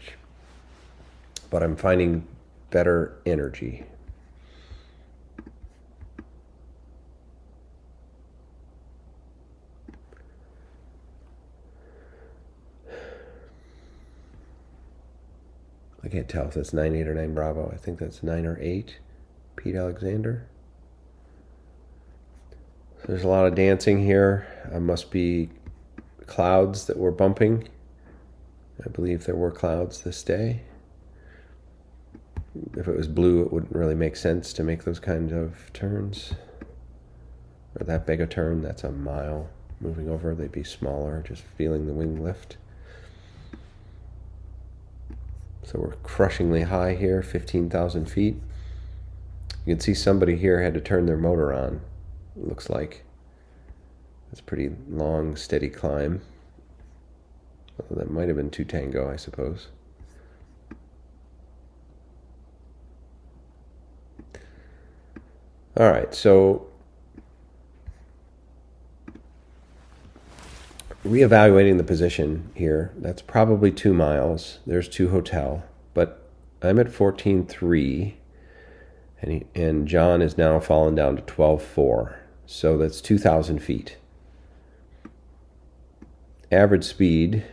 but I'm finding better energy. I can't tell if that's 9-8 or 9 Bravo. I think that's 9 or 8. Pete Alexander. So there's a lot of dancing here. Must be clouds that were bumping. I believe there were clouds this day. If it was blue, it wouldn't really make sense to make those kinds of turns. Or that big a turn, that's a mile. Moving over, they'd be smaller, just feeling the wing lift. So we're crushingly high here, 15,000 feet. You can see somebody here had to turn their motor on. it looks like. It's a pretty long, steady climb. Well, that might have been 2 Tango, I suppose. All right, so reevaluating the position here, that's probably 2 miles. There's 2 Hotel, but I'm at 14.3, and John is now fallen down to 12.4, so that's 2,000 feet. Average speed,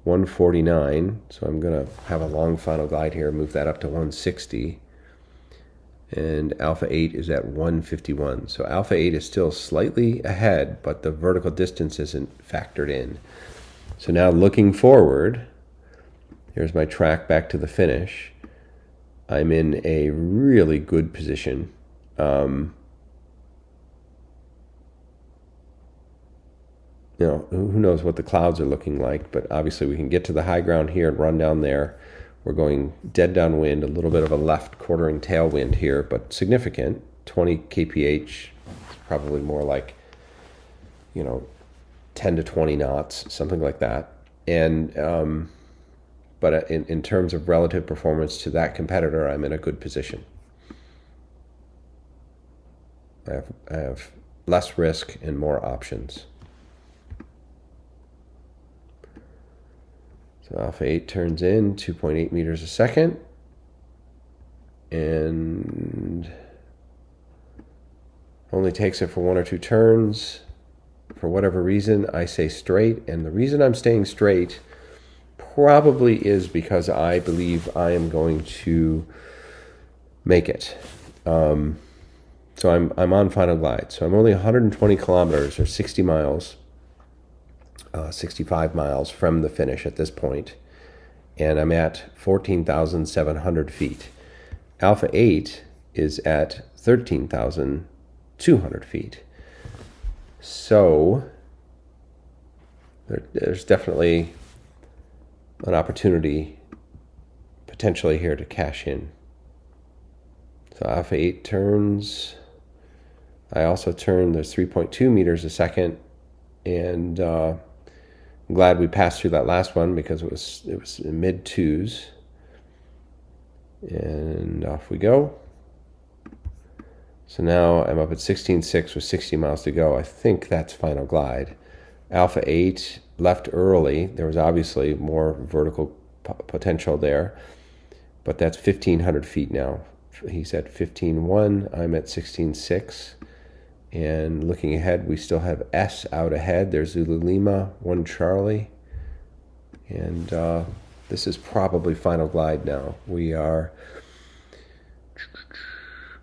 149, so I'm going to have a long final glide here, move that up to 160. And Alpha 8 is at 151. So Alpha 8 is still slightly ahead, but the vertical distance isn't factored in. So now looking forward, here's my track back to the finish. I'm in a really good position. You know, who knows what the clouds are looking like, but obviously we can get to the high ground here and run down there. We're going dead downwind, a little bit of a left quartering tailwind here, but significant, 20 kph, probably more like, 10 to 20 knots, something like that. And but in terms of relative performance to that competitor, I'm in a good position. I have less risk and more options. So Alpha 8 turns in 2.8 meters a second, and only takes it for 1 or 2 turns. For whatever reason, I say straight, and the reason I'm staying straight probably is because I believe I am going to make it. So I'm on final glide. So I'm only 120 kilometers or 60 miles. 65 miles from the finish at this point, and I'm at 14,700 feet. Alpha 8 is at 13,200 feet. So there's definitely an opportunity potentially here to cash in. So Alpha 8 turns. I also turn. There's 3.2 meters a second, and I'm glad we passed through that last one because it was in mid 2s. And off we go. So now I'm up at 16.6 with 60 miles to go. I think that's final glide. Alpha 8 left early. There was obviously more vertical potential there, but that's 1,500 feet now. He's at 15.1. I'm at 16.6. And looking ahead, we still have S out ahead. There's Zulu Lima, 1 Charlie. And this is probably final glide now. We are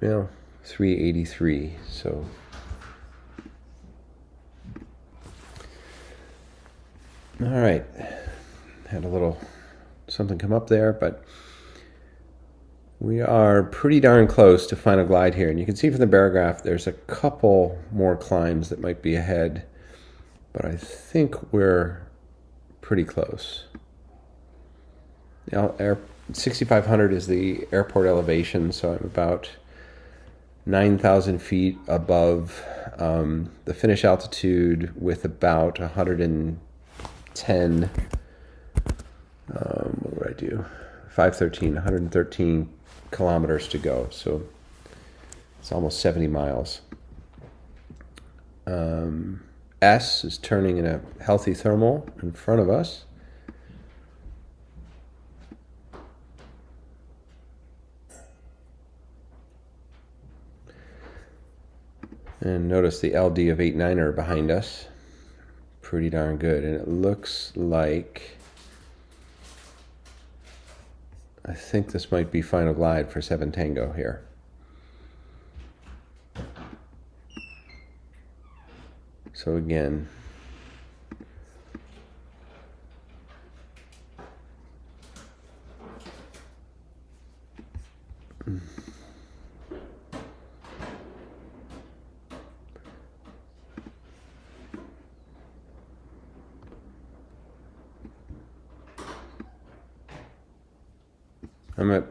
383. So all right. Had a little something come up there, but we are pretty darn close to final glide here. And you can see from the barograph there's a couple more climbs that might be ahead, but I think we're pretty close. 6,500 is the airport elevation, so I'm about 9,000 feet above the finish altitude with about 110, what would I do? 113 kilometers to go, so it's almost 70 miles. S is turning in a healthy thermal in front of us. And notice the LD of 8.9er behind us. Pretty darn good, and it looks like I think this might be final glide for 7 Tango here. So again, I'm at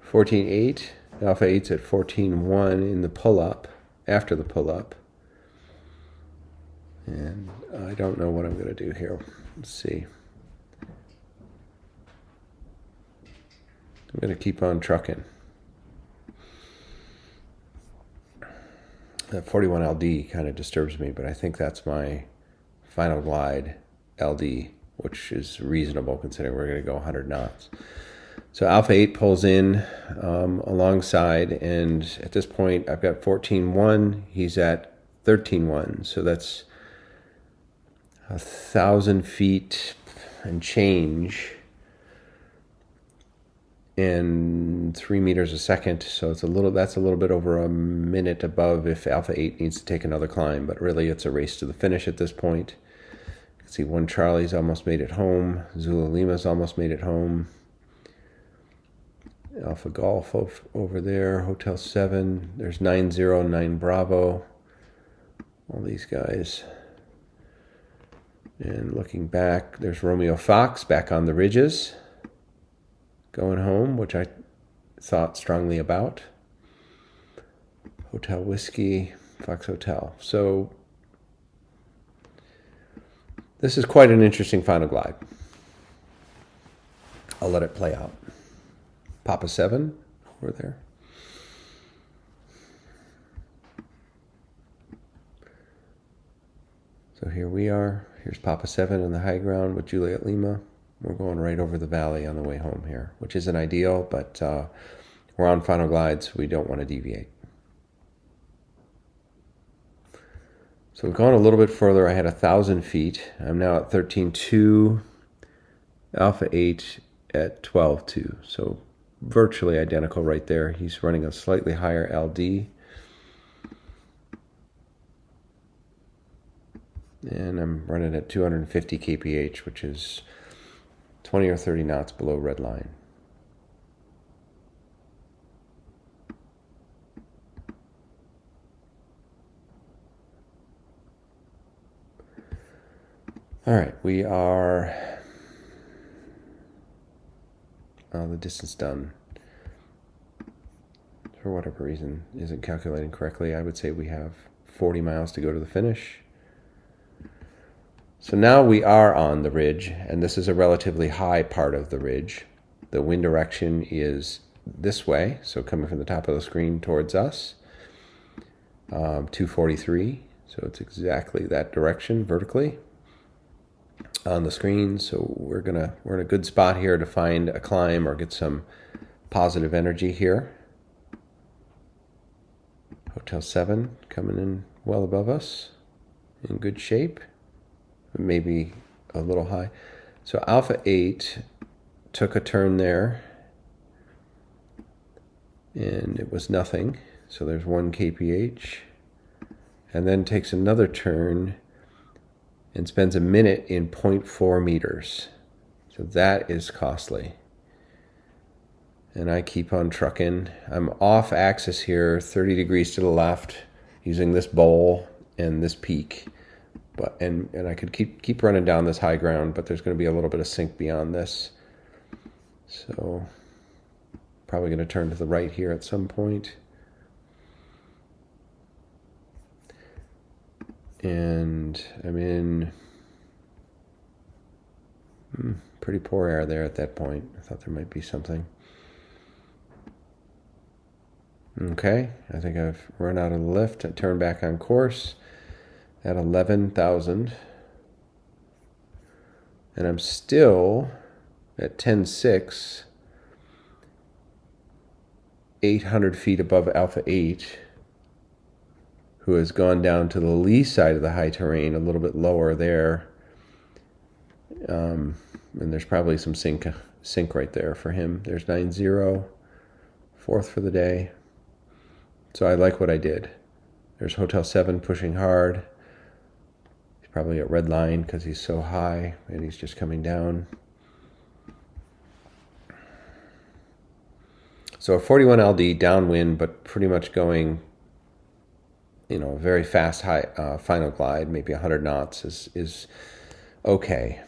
14.8. Alpha 8's at 14.1 in the pull-up. after the pull-up. And I don't know what I'm going to do here. Let's see. I'm going to keep on trucking. That 41 LD kind of disturbs me, but I think that's my final glide LD, which is reasonable considering we're going to go 100 knots. So Alpha 8 pulls in alongside, and at this point I've got 14.1. He's at 13.1, so that's 1,000 feet and change in 3 meters a second. So that's a little bit over a minute above if Alpha 8 needs to take another climb, but really it's a race to the finish at this point. You can see 1 Charlie's almost made it home. Zulu Lima's almost made it home. Alpha Golf over there, Hotel 7. There's 9-0, 9 Bravo. All these guys. And looking back, there's Romeo Fox back on the ridges, going home, which I thought strongly about. Hotel Whiskey, Fox Hotel. So this is quite an interesting final glide. I'll let it play out. Papa 7 over there. So here we are. Here's Papa 7 in the high ground with Juliet Lima. We're going right over the valley on the way home here, which isn't ideal, but we're on final glides. We don't want to deviate. So we've gone a little bit further. I had 1,000 feet. I'm now at 13.2. Alpha 8 at 12.2. So virtually identical right there. He's running a slightly higher LD. And I'm running at 250 kph, which is 20 or 30 knots below red line. All right, we are the distance done. For whatever reason, isn't calculating correctly. I would say we have 40 miles to go to the finish. So now we are on the ridge, and this is a relatively high part of the ridge. The wind direction is this way, so coming from the top of the screen towards us, 243, so it's exactly that direction vertically on the screen. So we're in a good spot here to find a climb or get some positive energy here. Hotel 7 coming in well above us, in good shape. Maybe a little high. So Alpha 8 took a turn there, and it was nothing. So there's 1 kph, and then takes another turn and spends a minute in 0.4 meters. So that is costly. And I keep on trucking. I'm off axis here, 30 degrees to the left, using this bowl and this peak. But and I could keep running down this high ground, but there's going to be a little bit of sink beyond this. So probably going to turn to the right here at some point. And I'm in pretty poor air there at that point. I thought there might be something. Okay, I think I've run out of the lift. I turn back on course at 11,000, and I'm still at 10.6, 800 feet above Alpha 8, who has gone down to the lee side of the high terrain, a little bit lower there, and there's probably some sink right there for him. There's 9-0, fourth for the day. So I like what I did. There's Hotel 7 pushing hard. Probably at red line because he's so high and he's just coming down. So a 41 LD downwind, but pretty much going, a very fast high final glide, maybe 100 knots is okay.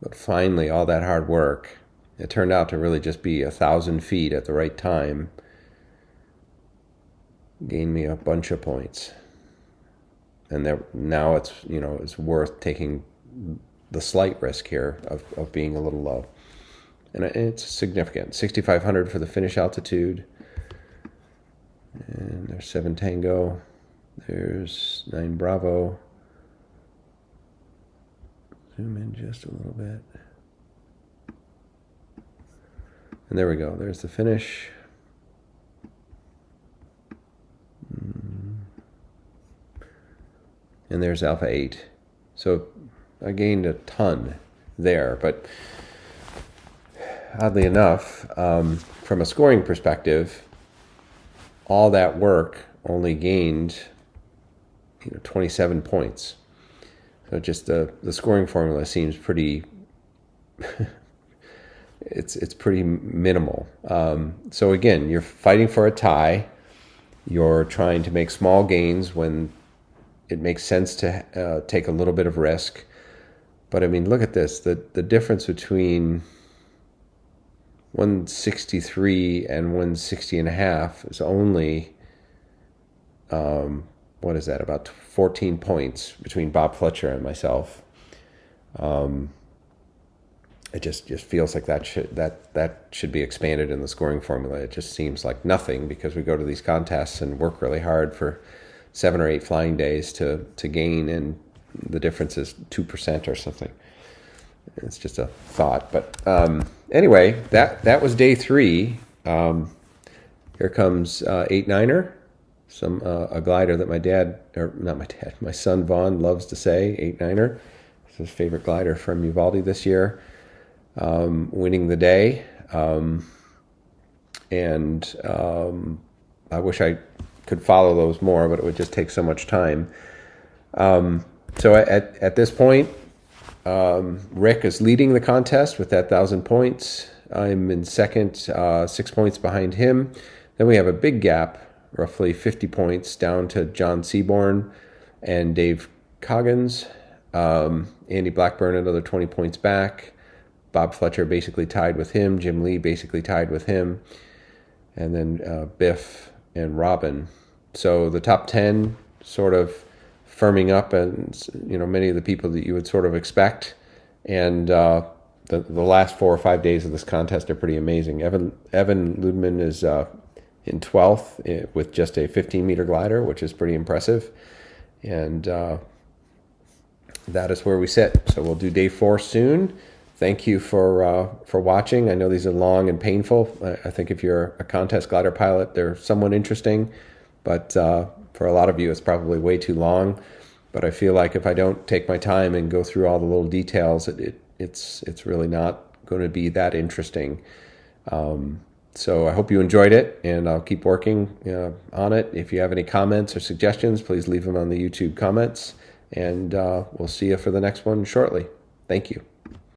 But finally, all that hard work It turned out to really just be 1,000 feet at the right time. Gained me a bunch of points. And now it's worth taking the slight risk here of being a little low. And it's significant. 6,500 for the finish altitude. And there's 7 Tango. There's 9 Bravo. Zoom in just a little bit. And there we go. There's the finish. And there's Alpha 8. So I gained a ton there. But oddly enough, from a scoring perspective, all that work only gained 27 points. So just the scoring formula seems pretty it's pretty minimal. So again, you're fighting for a tie. You're trying to make small gains when it makes sense to take a little bit of risk. But I mean, look at this. The difference between 163 and 160 and a half is only, what is that, about 14 points between Bob Fletcher and myself. It just feels like that should be expanded in the scoring formula. It just seems like nothing, because we go to these contests and work really hard for 7 or 8 flying days to gain, and the difference is 2% or something. It's just a thought. But anyway, that was day 3. Here comes 8-9er, a glider that my son Vaughn loves to say, 8-9er. It's his favorite glider from Uvalde this year. Winning the day. And I wish I could follow those more, but it would just take so much time. So at this point, Rick is leading the contest with that 1,000 points. I'm in second, 6 points behind him. Then we have a big gap, roughly 50 points, down to John Seaborn and Dave Coggins. Andy Blackburn another 20 points back. Bob Fletcher basically tied with him. Jim Lee basically tied with him. And then Biff and Robin. So the top 10 sort of firming up, and many of the people that you would sort of expect. And the last 4 or 5 days of this contest are pretty amazing. Evan Ludman is in 12th with just a 15-meter glider, which is pretty impressive. And that is where we sit. So we'll do day 4 soon. Thank you for watching. I know these are long and painful. I think if you're a contest glider pilot, they're somewhat interesting. But for a lot of you, it's probably way too long. But I feel like if I don't take my time and go through all the little details, it's really not going to be that interesting. So I hope you enjoyed it, and I'll keep working on it. If you have any comments or suggestions, please leave them on the YouTube comments. And we'll see you for the next one shortly. Thank you.